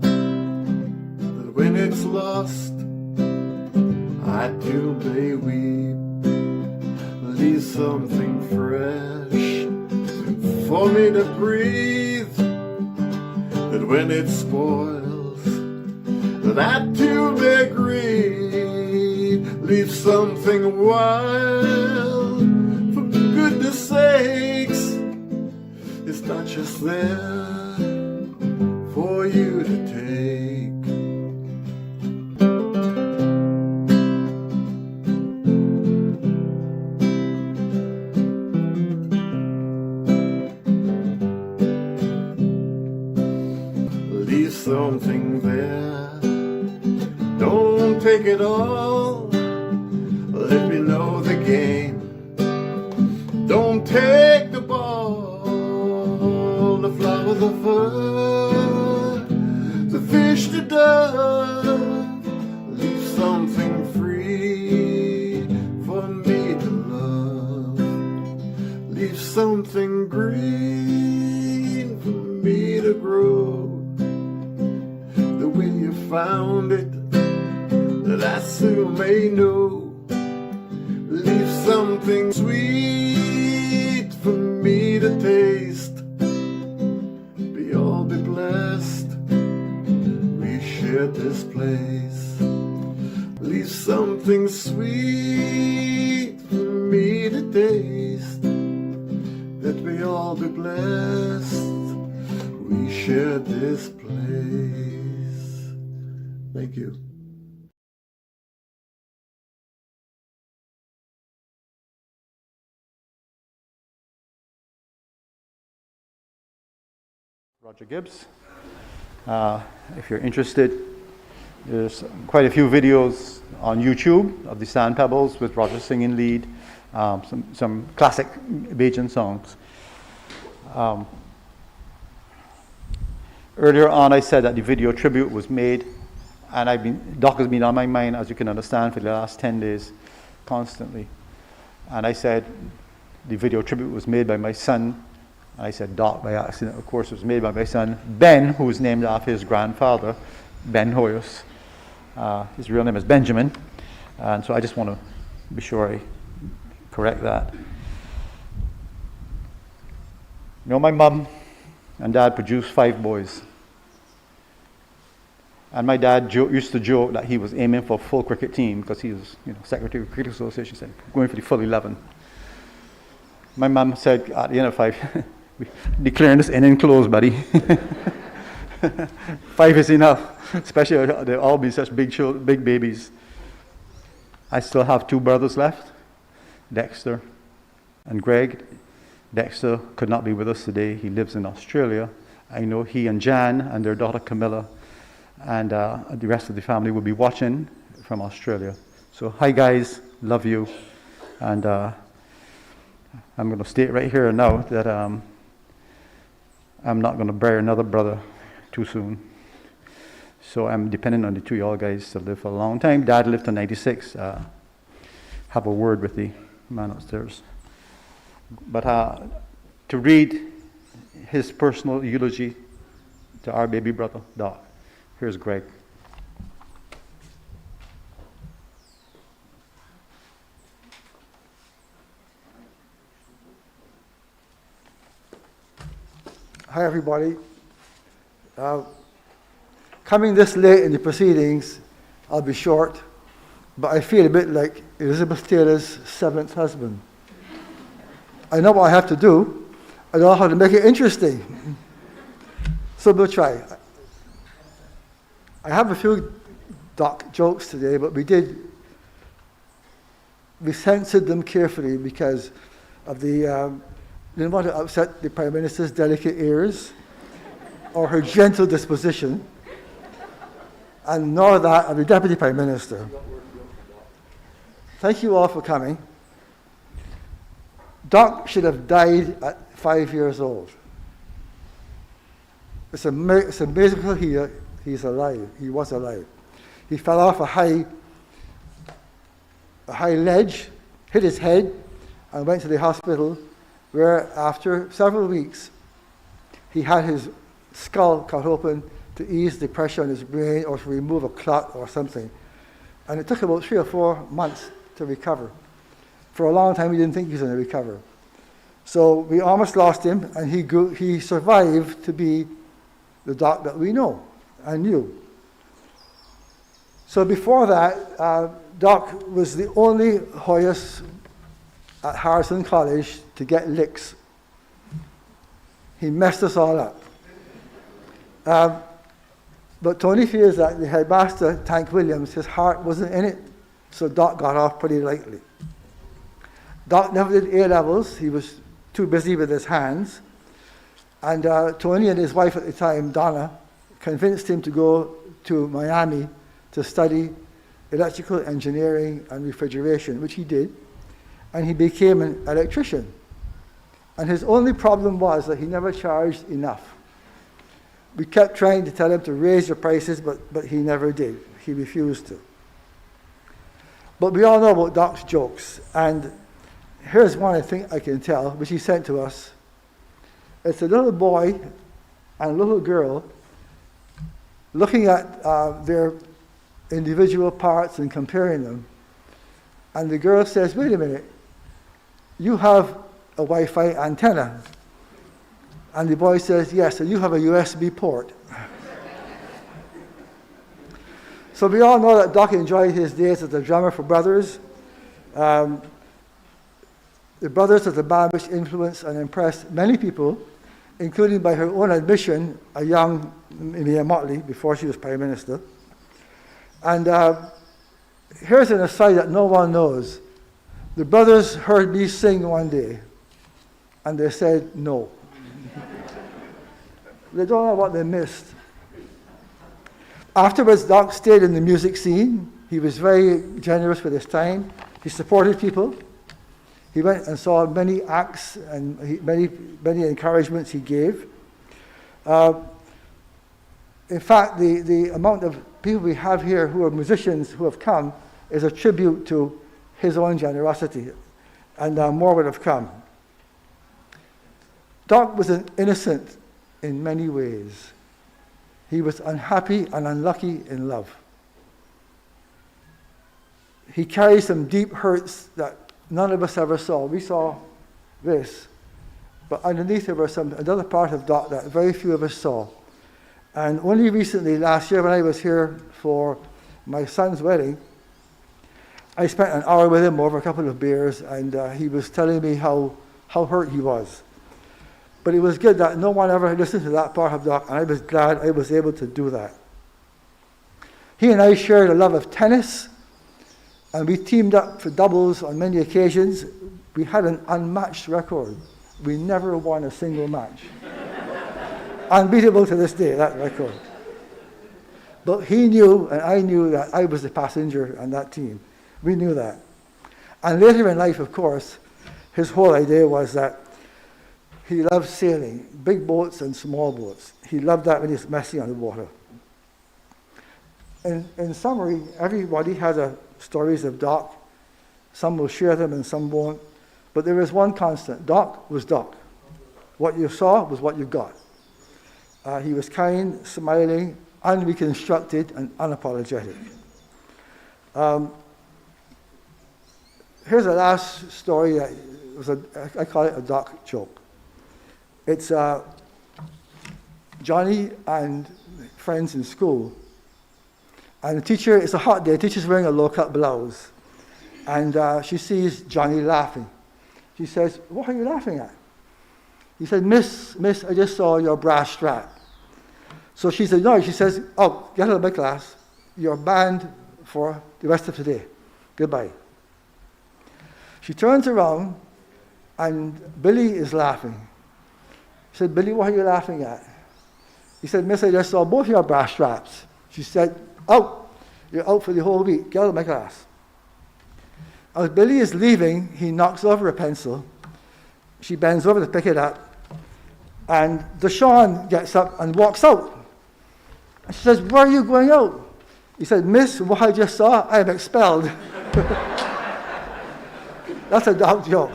that when it's lost, I too may weep. Leave something fresh for me to breathe, that when it spoils, that I too may grieve. Leave something wild, for goodness sakes. It's not just there for you to take. Leave something there, don't take it all. Let me know the game. Don't take the ball, the flower, the fur, the fish, the dove. Leave something free for me to love. Leave something green for me to grow, the way you found it, that I still may know. Leave something sweet for me to taste. Be all be blessed, we shared this place. Leave something sweet for me to we're blessed. We share this place. Thank you. Roger Gibbs. If you're interested, there's quite a few videos on YouTube of the Sand Pebbles with Roger singing lead, some classic Bajan songs. Earlier on, I said that the video tribute was made, and Doc has been on my mind, as you can understand, for the last 10 days, constantly. And I said the video tribute was made by my son. I said Doc by accident. Of course, it was made by my son, Ben, who was named after his grandfather, Ben Hoyos. His real name is Benjamin. And so I just want to be sure I correct that. You know, my mom and dad produced 5 boys. And my dad used to joke that he was aiming for a full cricket team because he was, Secretary of the Cricket Association, said, going for the full 11. My mom said at the end of 5, declaring this inning closed, buddy. 5 is enough, especially they'll all be such big babies. I still have 2 brothers left, Dexter and Greg. Dexter could not be with us today. He lives in Australia. I know he and Jan and their daughter Camilla and the rest of the family will be watching from Australia. So hi guys, love you. And I'm going to state right here now that I'm not going to bury another brother too soon. So I'm dependent on the 2 of y'all guys to live for a long time. Dad lived to 96. Have a word with the man upstairs. But to read his personal eulogy to our baby brother, Doc. Here's Greg. Hi, everybody. Coming this late in the proceedings, I'll be short, but I feel a bit like Elizabeth Taylor's 7th husband. I know what I have to do. I know how to make it interesting. So we'll try. I have a few Doc jokes today, but we censored them carefully because of the didn't want to upset the Prime Minister's delicate ears or her gentle disposition, and nor that of the Deputy Prime Minister. Thank you all for coming. Doc should have died at 5 years old. It's a miracle he's alive. He was alive. He fell off a high ledge, hit his head, and went to the hospital, where after several weeks, he had his skull cut open to ease the pressure on his brain or to remove a clot or something. And it took about 3 or 4 months to recover. For a long time, we didn't think he was going to recover. So we almost lost him, and he survived to be the Doc that we know and knew. So before that, Doc was the only Hoyos at Harrison College to get licks. He messed us all up. But Tony feels that the headmaster, Tank Williams, his heart wasn't in it, so Doc got off pretty lightly. Doc never did A-levels. He was too busy with his hands. And Tony and his wife at the time, Donna, convinced him to go to Miami to study electrical engineering and refrigeration, which he did. And he became an electrician. And his only problem was that he never charged enough. We kept trying to tell him to raise your prices, but he never did. He refused to. But we all know about Doc's jokes. And here's one I think I can tell, which he sent to us. It's a little boy and a little girl looking at their individual parts and comparing them. And the girl says, wait a minute, you have a Wi-Fi antenna. And the boy says, yes, and you have a USB port. So we all know that Doc enjoyed his days as a drummer for Brothers. The brothers of the band which influenced and impressed many people, including by her own admission, a young Mia Motley, before she was Prime Minister. And here's an aside that no one knows. The brothers heard me sing one day, and they said no. They don't know what they missed. Afterwards, Doc stayed in the music scene. He was very generous with his time. He supported people. He went and saw many acts and many encouragements he gave. In fact, the amount of people we have here who are musicians who have come is a tribute to his own generosity, and more would have come. Doc was an innocent in many ways. He was unhappy and unlucky in love. He carried some deep hurts that none of us ever saw. We saw this, but underneath there was another part of Doc that very few of us saw. And only recently, last year, when I was here for my son's wedding, I spent an hour with him over a couple of beers, and he was telling me how hurt he was. But it was good that no one ever listened to that part of Doc, and I was glad I was able to do that. He and I shared a love of tennis, and we teamed up for doubles on many occasions. We had an unmatched record. We never won a single match. Unbeatable to this day, that record. But he knew, and I knew, that I was the passenger on that team. We knew that. And later in life, of course, his whole idea was that he loved sailing, big boats and small boats. He loved that when he was messy on the water. In summary, everybody has stories of Doc. Some will share them and some won't. But there is one constant. Doc was Doc. What you saw was what you got. He was kind, smiling, unreconstructed, and unapologetic. Here's a last story that was I call it a Doc joke. It's Johnny and friends in school. And the teacher, it's a hot day, the teacher's wearing a low-cut blouse. And she sees Johnny laughing. She says, "What are you laughing at?" He said, Miss, I just saw your brass strap." So she's annoyed. She says, "Oh, get out of my class. You're banned for the rest of today. Goodbye." She turns around, and Billy is laughing. She said, "Billy, what are you laughing at?" He said, "Miss, I just saw both your brass straps." She said, "Out. You're out for the whole week. Get out of my class." As Billy is leaving, he knocks over a pencil. She bends over to pick it up, and Deshaun gets up and walks out. And she says, "Where are you going out?" He said, "Miss, what I just saw, I am expelled." That's a Doc joke.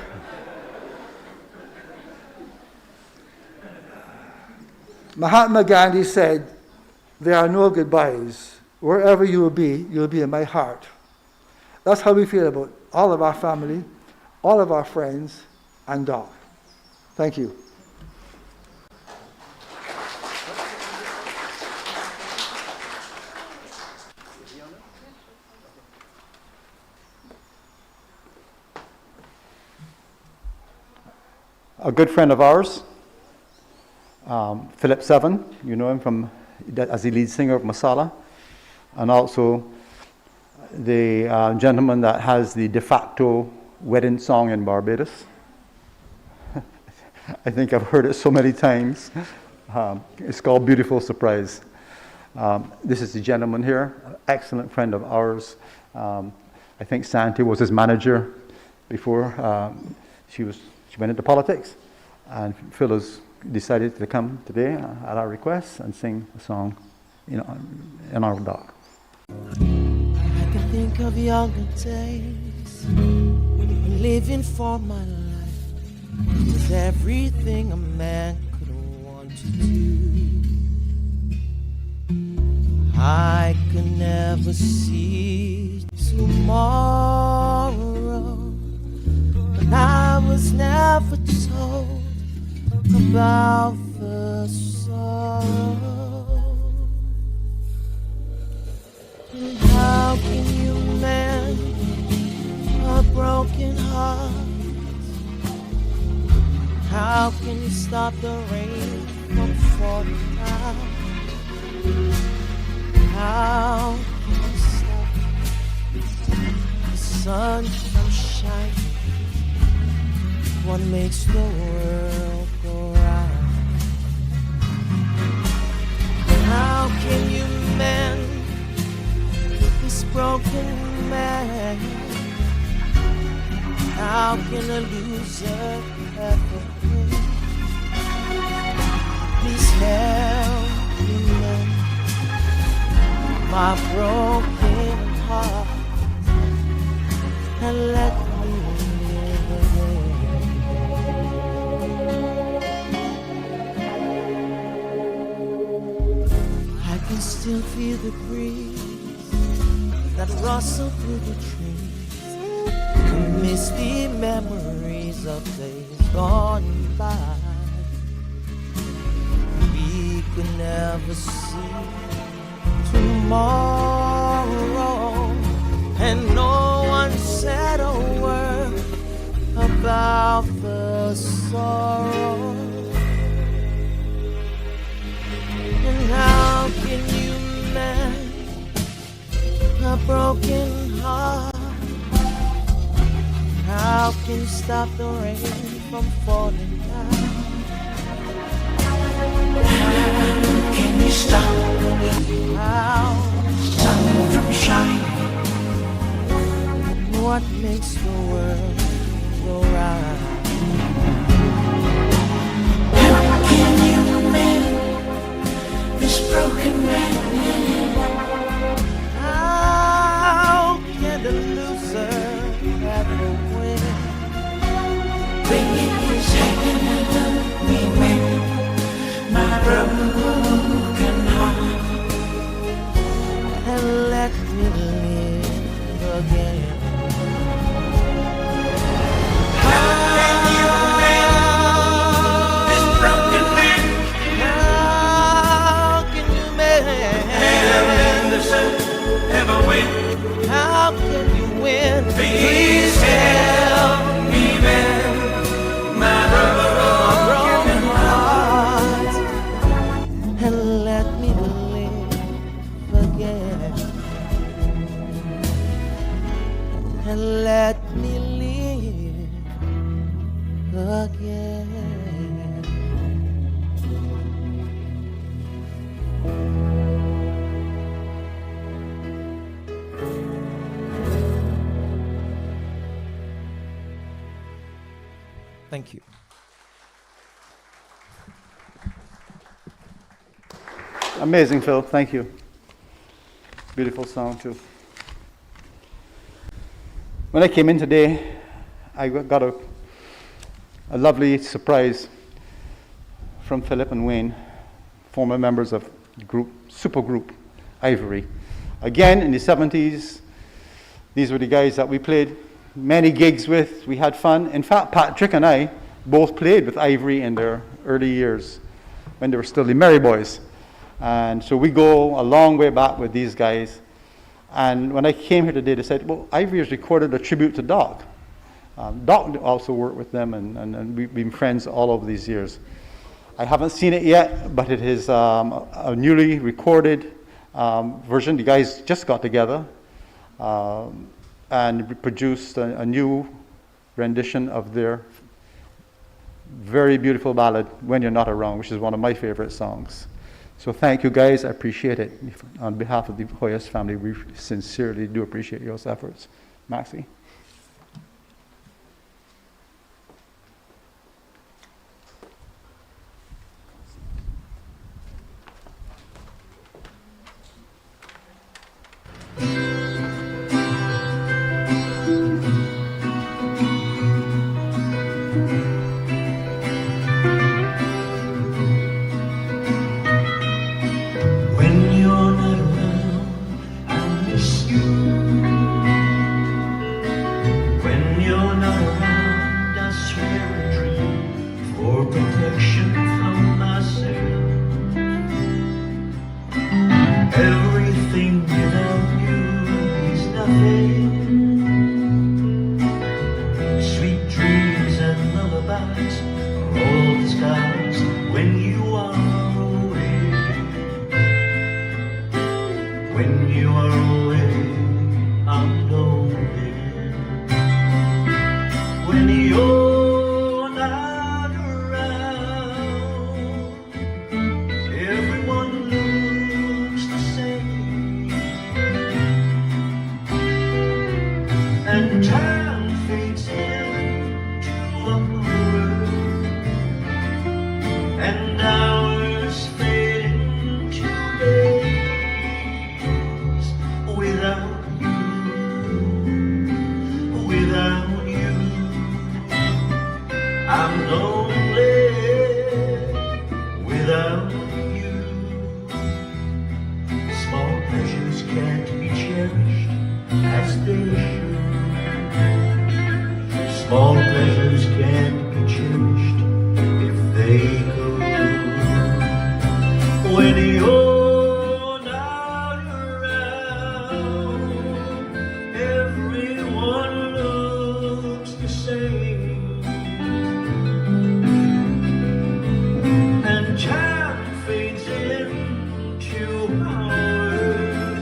Mahatma Gandhi said, "There are no goodbyes. Wherever you will be in my heart." That's how we feel about all of our family, all of our friends, and Doc. Thank you. A good friend of ours, Philip Seven, you know him as the lead singer of Masala, and also the gentleman that has the de facto wedding song in Barbados. I think I've heard it so many times. It's called "Beautiful Surprise." This is the gentleman here, an excellent friend of ours. I think Santi was his manager before she went into politics, and Phil has decided to come today at our request and sing a song in our Doc. I can think of younger days when living for my life was everything a man could want to do. I could never see tomorrow, but I was never told about the sorrow. And how can you mend a broken heart How can you stop the rain from falling down? How can you stop the sun from shining? What makes the world go round? How can you mend this broken man? How can a loser ever win? Please help me mend my broken heart and let me live again. I can still feel the breeze that rustle through the trees. Misty memories of days gone by. We could never see tomorrow, and no one said a word about the sorrow. And how can you mend a broken heart? How can you stop the rain from falling down? How can you stop the sun from shining? What makes the world go round? How can you mend this broken man? How can the loser ever win? Bringing his hand and help me mend my broken heart and let me live again. How can you mend this broken man? How can you mend the sun ever win? How can you win? Please help me mend my broken heart and let me live again. And let me live again. Thank you. Amazing, Phil. Thank you. Beautiful song, too. When I came in today, I got a lovely surprise from Philip and Wayne, former members of the group, supergroup Ivory. Again, in the 70s, these were the guys that we played many gigs with. We had fun. In fact, Patrick and I both played with Ivory in their early years when they were still the Merry Boys. And so we go a long way back with these guys. And when I came here today, they said, well, Ivory has recorded a tribute to Doc. Doc also worked with them, and we've been friends all over these years. I haven't seen it yet, but it is a newly recorded version. The guys just got together and produced a new rendition of their very beautiful ballad, When You're Not Around, which is one of my favorite songs. So thank you, guys. I appreciate it. On behalf of the Hoyos family, we sincerely do appreciate your efforts. Maxie? When you are away, I'm lonely. When you're not around, everyone looks the same, and time fades into a world, and hours fade into days without you, without you. I'm lonely without you. Small pleasures can't be cherished as they should. Small pleasures can't be cherished if they go. When you're not around, everyone looks the same, and time fades into hours,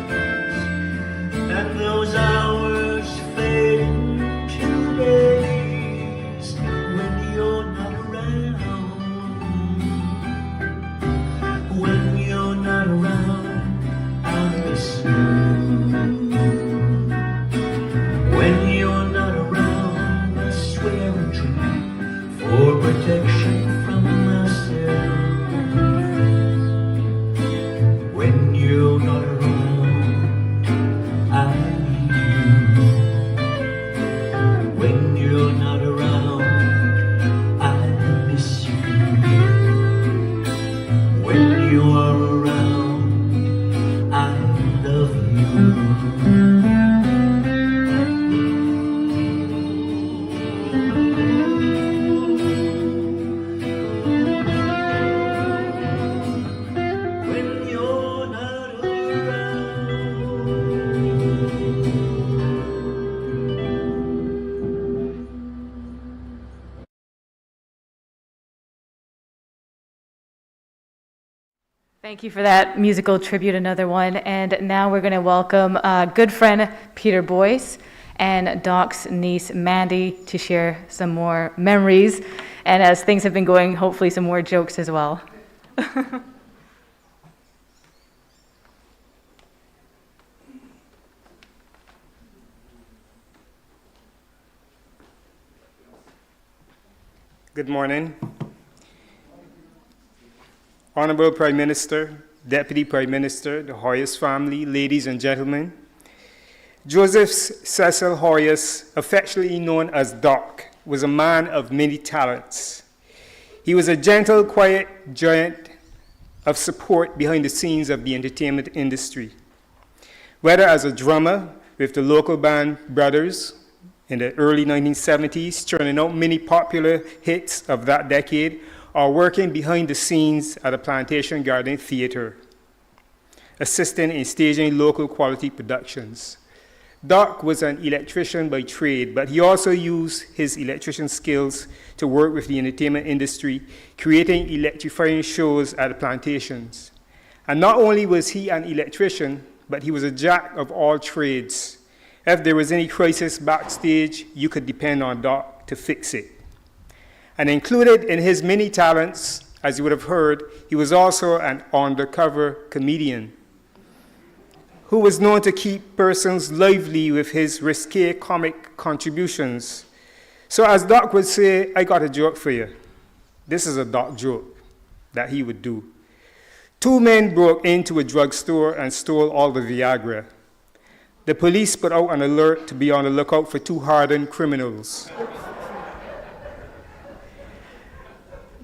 and those hours fade into days when you're not around. When you're not around, I miss you. When you're not around, I swear a treaty for protection from myself. When you're not around, I need you. When you're not around, I miss you. When you are around, I love you. When you're not Thank you for that musical tribute, another one. And now we're going to welcome good friend Peter Boyce and Doc's niece Mandy to share some more memories. And as things have been going, hopefully some more jokes as well. Good morning. Honorable Prime Minister, Deputy Prime Minister, the Hoyos family, ladies and gentlemen. Joseph Cecil Hoyos, affectionately known as Doc, was a man of many talents. He was a gentle, quiet giant of support behind the scenes of the entertainment industry. Whether as a drummer with the local band Brothers in the early 1970s, churning out many popular hits of that decade, or working behind the scenes at a Plantation Garden Theatre, assisting in staging local quality productions. Doc was an electrician by trade, but he also used his electrician skills to work with the entertainment industry, creating electrifying shows at the plantations. And not only was he an electrician, but he was a jack of all trades. If there was any crisis backstage, you could depend on Doc to fix it. And included in his many talents, as you would have heard, he was also an undercover comedian who was known to keep persons lively with his risque comic contributions. So as Doc would say, I got a joke for you. This is a Doc joke that he would do. Two men broke into a drugstore and stole all the Viagra. The police put out an alert to be on the lookout for two hardened criminals.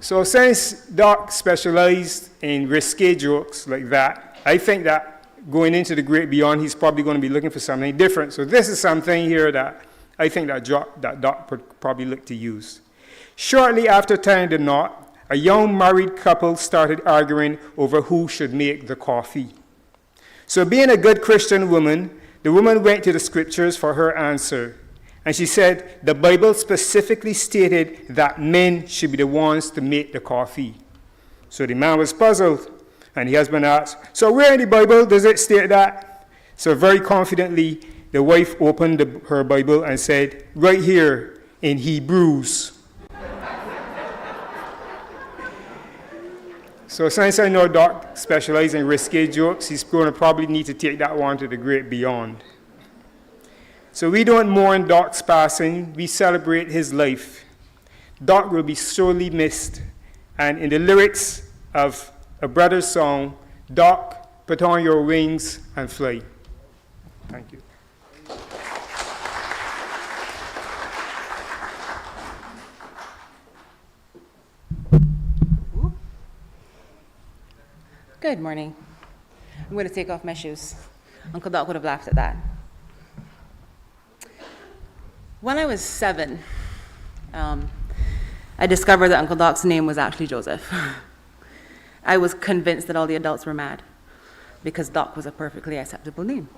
So since Doc specialized in risque jokes like that, I think that going into the great beyond, he's probably going to be looking for something different. So this is something here that I think that Doc would probably look to use. Shortly after tying the knot, a young married couple started arguing over who should make the coffee. So being a good Christian woman, the woman went to the scriptures for her answer. And she said, the Bible specifically stated that men should be the ones to make the coffee. So the man was puzzled, and the husband asked, so where in the Bible does it state that? So very confidently, the wife opened her Bible and said, right here in Hebrews. So since I know Doc specializes in risque jokes, he's going to probably need to take that one to the great beyond. So we don't mourn Doc's passing, we celebrate his life. Doc will be sorely missed. And in the lyrics of a brother's song, Doc, put on your wings and fly. Thank you. Good morning. I'm going to take off my shoes. Uncle Doc would have laughed at that. When I was 7, I discovered that Uncle Doc's name was actually Joseph. I was convinced that all the adults were mad because Doc was a perfectly acceptable name.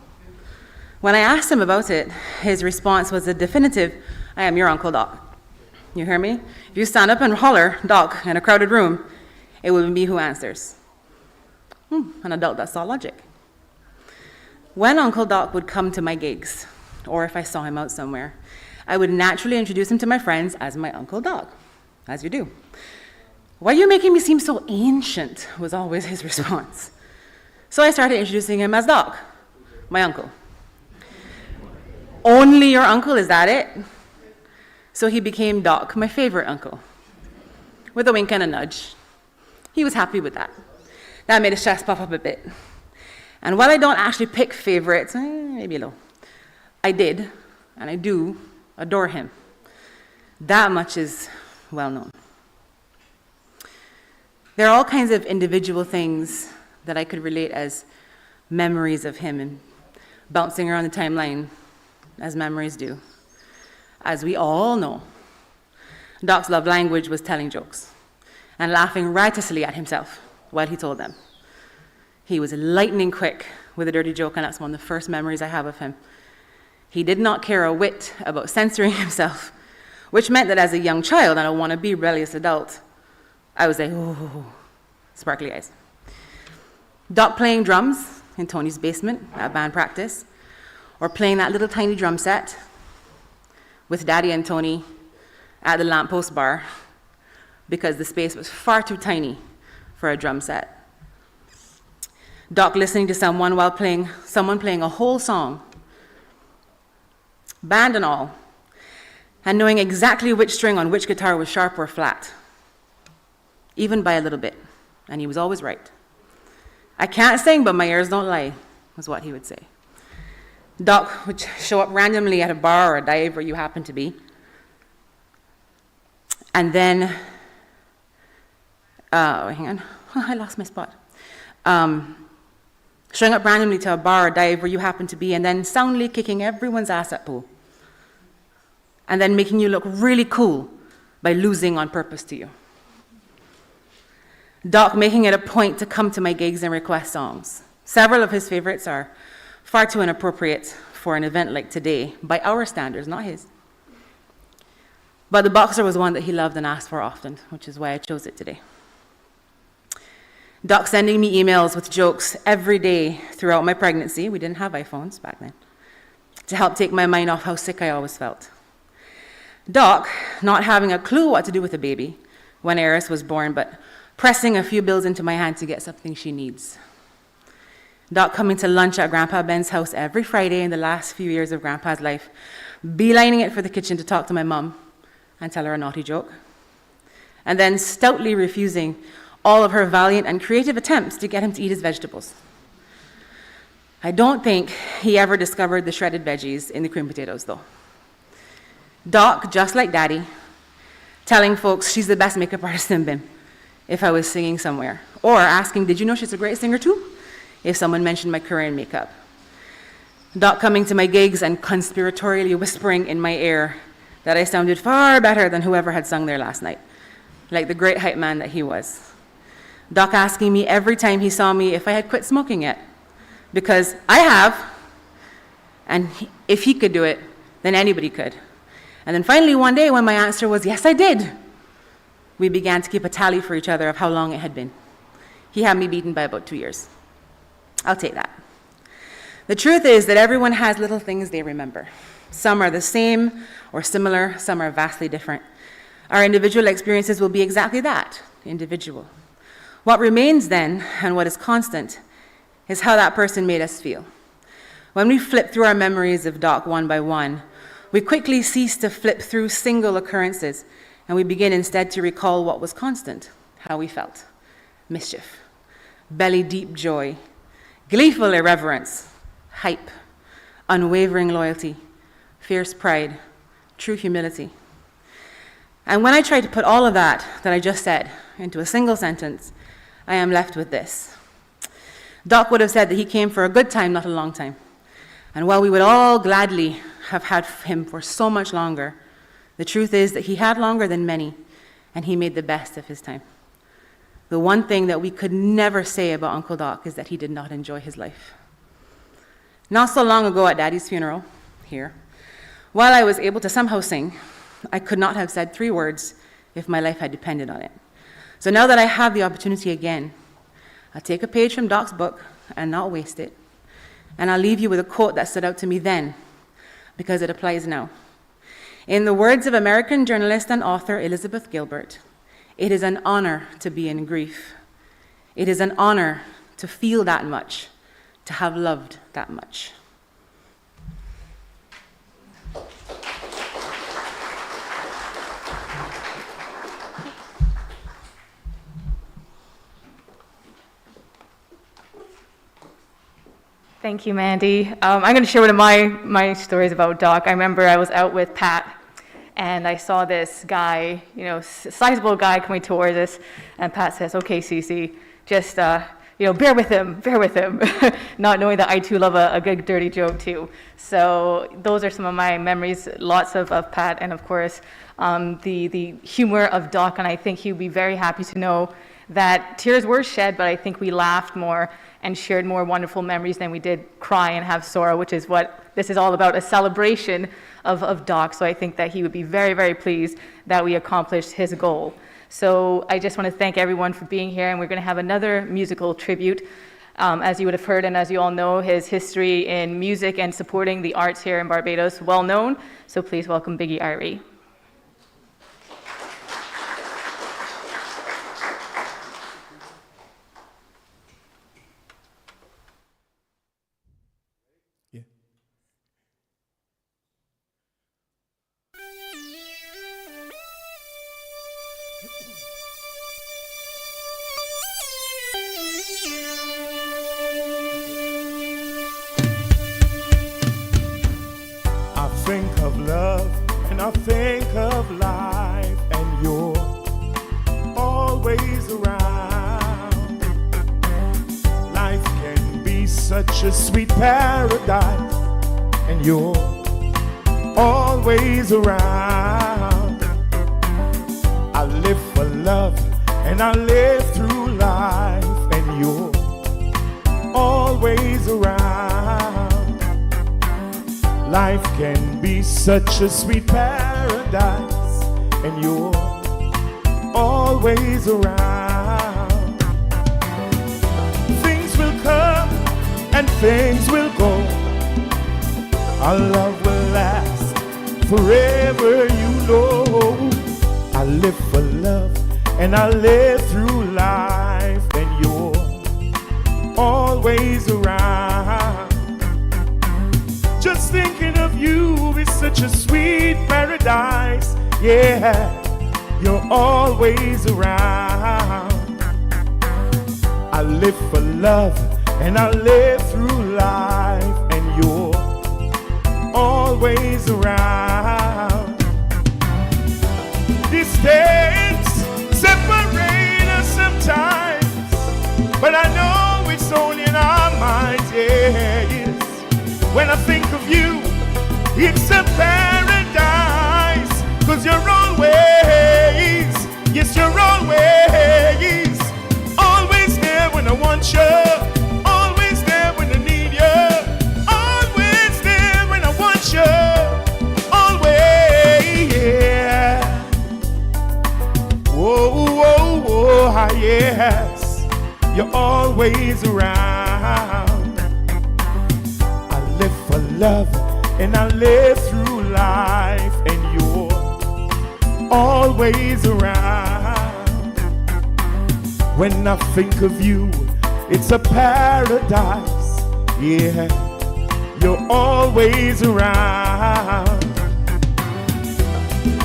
When I asked him about it, his response was a definitive, I am your Uncle Doc. You hear me? If you stand up and holler, Doc, in a crowded room, it will be me who answers. An adult that saw logic. When Uncle Doc would come to my gigs, or if I saw him out somewhere, I would naturally introduce him to my friends as my Uncle Doc, as you do. Why are you making me seem so ancient, was always his response. So I started introducing him as Doc, my uncle. Only your uncle, is that it? So he became Doc, my favorite uncle, with a wink and a nudge. He was happy with that. That made his chest puff up a bit. And while I don't actually pick favorites, maybe a little, I did, and I do, adore him. That much is well known. There are all kinds of individual things that I could relate as memories of him and bouncing around the timeline as memories do. As we all know, Doc's love language was telling jokes and laughing riotously at himself while he told them. He was lightning quick with a dirty joke, and that's one of the first memories I have of him. He did not care a whit about censoring himself, which meant that as a young child and a wannabe rebellious adult, I was like, ooh, sparkly eyes. Doc playing drums in Tony's basement at band practice, or playing that little tiny drum set with Daddy and Tony at the lamppost bar because the space was far too tiny for a drum set. Doc listening to someone playing a whole song, band and all, and knowing exactly which string on which guitar was sharp or flat, even by a little bit, and he was always right. I can't sing, but my ears don't lie, was what he would say. Doc would show up randomly at a bar or a dive where you happen to be, and then, hang on, I lost my spot. Showing up randomly to a bar or dive where you happen to be, and then soundly kicking everyone's ass at pool, and then making you look really cool by losing on purpose to you. Doc making it a point to come to my gigs and request songs. Several of his favorites are far too inappropriate for an event like today, by our standards, not his. But the Boxer was one that he loved and asked for often, which is why I chose it today. Doc sending me emails with jokes every day throughout my pregnancy. We didn't have iPhones back then, to help take my mind off how sick I always felt. Doc not having a clue what to do with a baby when Eris was born, but pressing a few bills into my hand to get something she needs. Doc coming to lunch at Grandpa Ben's house every Friday in the last few years of Grandpa's life, beelining it for the kitchen to talk to my mom and tell her a naughty joke, and then stoutly refusing all of her valiant and creative attempts to get him to eat his vegetables. I don't think he ever discovered the shredded veggies in the cream potatoes, though. Doc, just like Daddy, telling folks she's the best makeup artist in BIM if I was singing somewhere, or asking, did you know she's a great singer too, if someone mentioned my career in makeup. Doc coming to my gigs and conspiratorially whispering in my ear that I sounded far better than whoever had sung there last night, like the great hype man that he was. Doc asking me every time he saw me if I had quit smoking yet, because I have, and if he could do it, then anybody could. And then finally one day when my answer was, yes, I did, we began to keep a tally for each other of how long it had been. He had me beaten by about 2 years. I'll take that. The truth is that everyone has little things they remember. Some are the same or similar, some are vastly different. Our individual experiences will be exactly that, individual. What remains then, and what is constant, is how that person made us feel. When we flip through our memories of Doc one by one, we quickly cease to flip through single occurrences, and we begin instead to recall what was constant, how we felt. Mischief, belly-deep joy, gleeful irreverence, hype, unwavering loyalty, fierce pride, true humility. And when I try to put all of that I just said into a single sentence, I am left with this. Doc would have said that he came for a good time, not a long time. And while we would all gladly have had him for so much longer, the truth is that he had longer than many, and he made the best of his time. The one thing that we could never say about Uncle Doc is that he did not enjoy his life. Not so long ago at Daddy's funeral, here, while I was able to somehow sing, I could not have said 3 words if my life had depended on it. So now that I have the opportunity again, I'll take a page from Doc's book and not waste it. And I'll leave you with a quote that stood out to me then, because it applies now. In the words of American journalist and author Elizabeth Gilbert, it is an honor to be in grief. It is an honor to feel that much, to have loved that much. Thank you, Mandy. I'm going to share one of my stories about Doc. I remember I was out with Pat, and I saw this guy, sizable guy coming towards us, and Pat says, "Okay, Cece, just, bear with him," not knowing that I too love a good dirty joke too. So those are some of my memories, lots of Pat, and of course, the humor of Doc, and I think he'd be very happy to know that tears were shed, but I think we laughed more and shared more wonderful memories than we did cry and have sorrow, which is what this is all about, a celebration of Doc. So I think that he would be very, very pleased that we accomplished his goal. So I just want to thank everyone for being here, and we're going to have another musical tribute. As you would have heard, and as you all know, his history in music and supporting the arts here in Barbados, well known. So please welcome Biggie Irie. I think of love and I think of life, and you're always around. Life can be such a sweet paradise, and you're always around. I live for love and I live through life, and you're always around. Life can be such a sweet paradise, and you're always around. Things will come and things will go. Our love will last forever, you know. I live for love and I live through life, and you're always around. Just thinking of you is such a sweet paradise. Yeah, you're always around. I live for love and I live through life, and you're always around. Distance separate us sometimes, but I know it's only in our minds. Yeah, yes. When I think of you, it's a paradise, 'cause you're always, yes, you're always there when I want you, always there when I need you, always there when I want you, always, yeah. Whoa, whoa, whoa, yes, you're always around. live for love, and I live through life, and you're always around. When I think of you, it's a paradise, yeah, you're always around.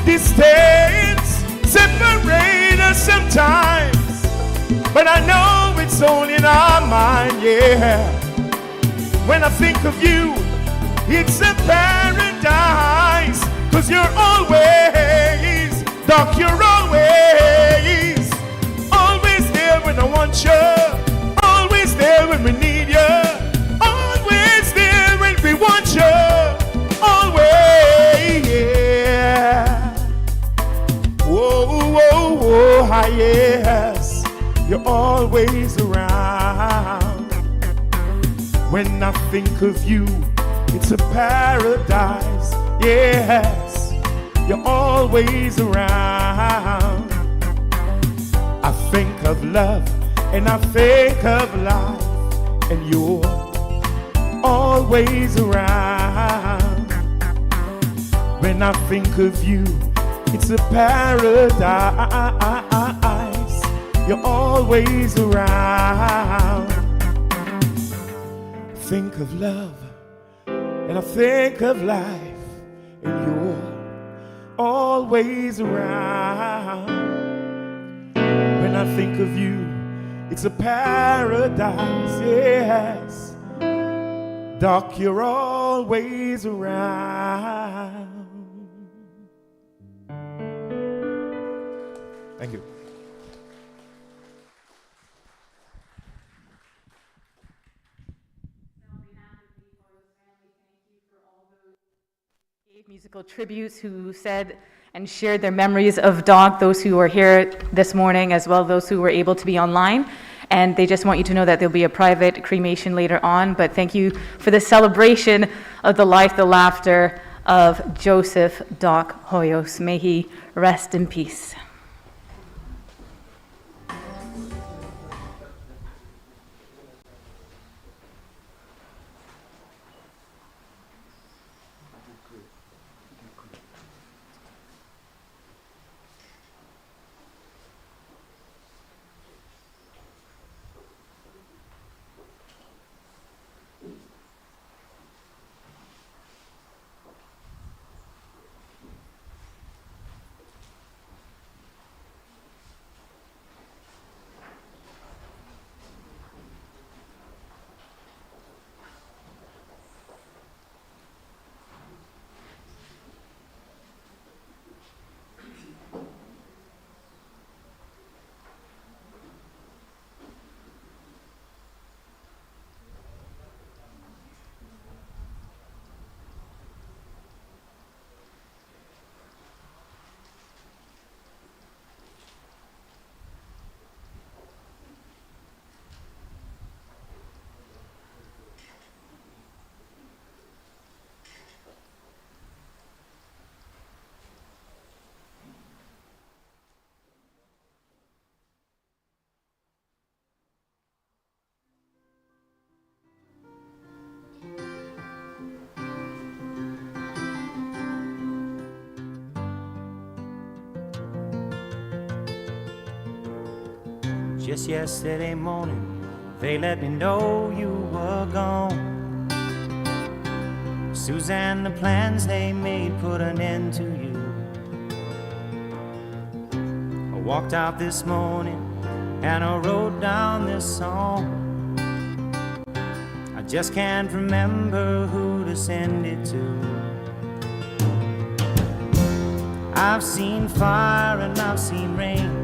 Distance separate us sometimes, but I know it's only in our mind, yeah. When I think of you, it's a paradise, 'cause you're always, Doc, you're always, always there when I want you, always there when we need you, always there when we want you, always, yeah. Whoa, whoa, whoa, ah, yes, you're always around. When I think of you, it's a paradise, yes, you're always around. I think of love, and I think of life, and you're always around. When I think of you, it's a paradise, you're always around. Think of love, and I think of life, and you're always around. When I think of you, it's a paradise, yes, Doc, you're always around. Thank you. Musical tributes who said and shared their memories of Doc, those who are here this morning, as well as those who were able to be online. And they just want you to know that there'll be a private cremation later on. But thank you for the celebration of the life, the laughter of Joseph Doc Hoyos. May he rest in peace. Just yesterday morning, they let me know you were gone. Suzanne, the plans they made put an end to you. I walked out this morning and I wrote down this song. I just can't remember who to send it to. I've seen fire and I've seen rain.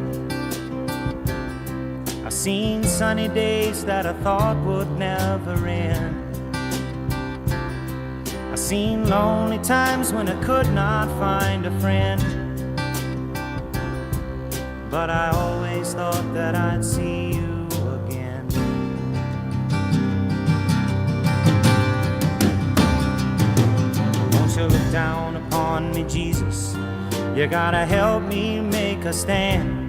I've seen sunny days that I thought would never end. I've seen lonely times when I could not find a friend. But I always thought that I'd see you again. Won't you look down upon me, Jesus? You gotta help me make a stand.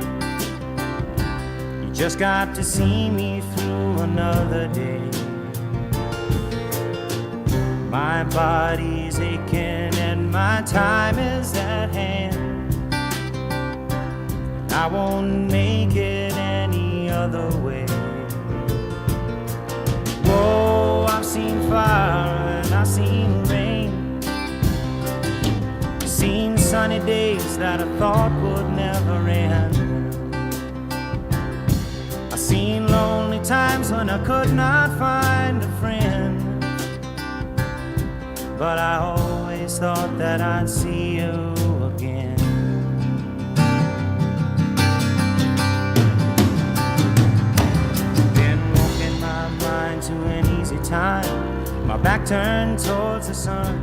Just got to see me through another day. My body's aching and my time is at hand. I won't make it any other way. Whoa, I've seen fire and I've seen rain. Seen sunny days that I thought would never end. I've seen lonely times when I could not find a friend. But I always thought that I'd see you again. Been walking my mind to an easy time, my back turned towards the sun.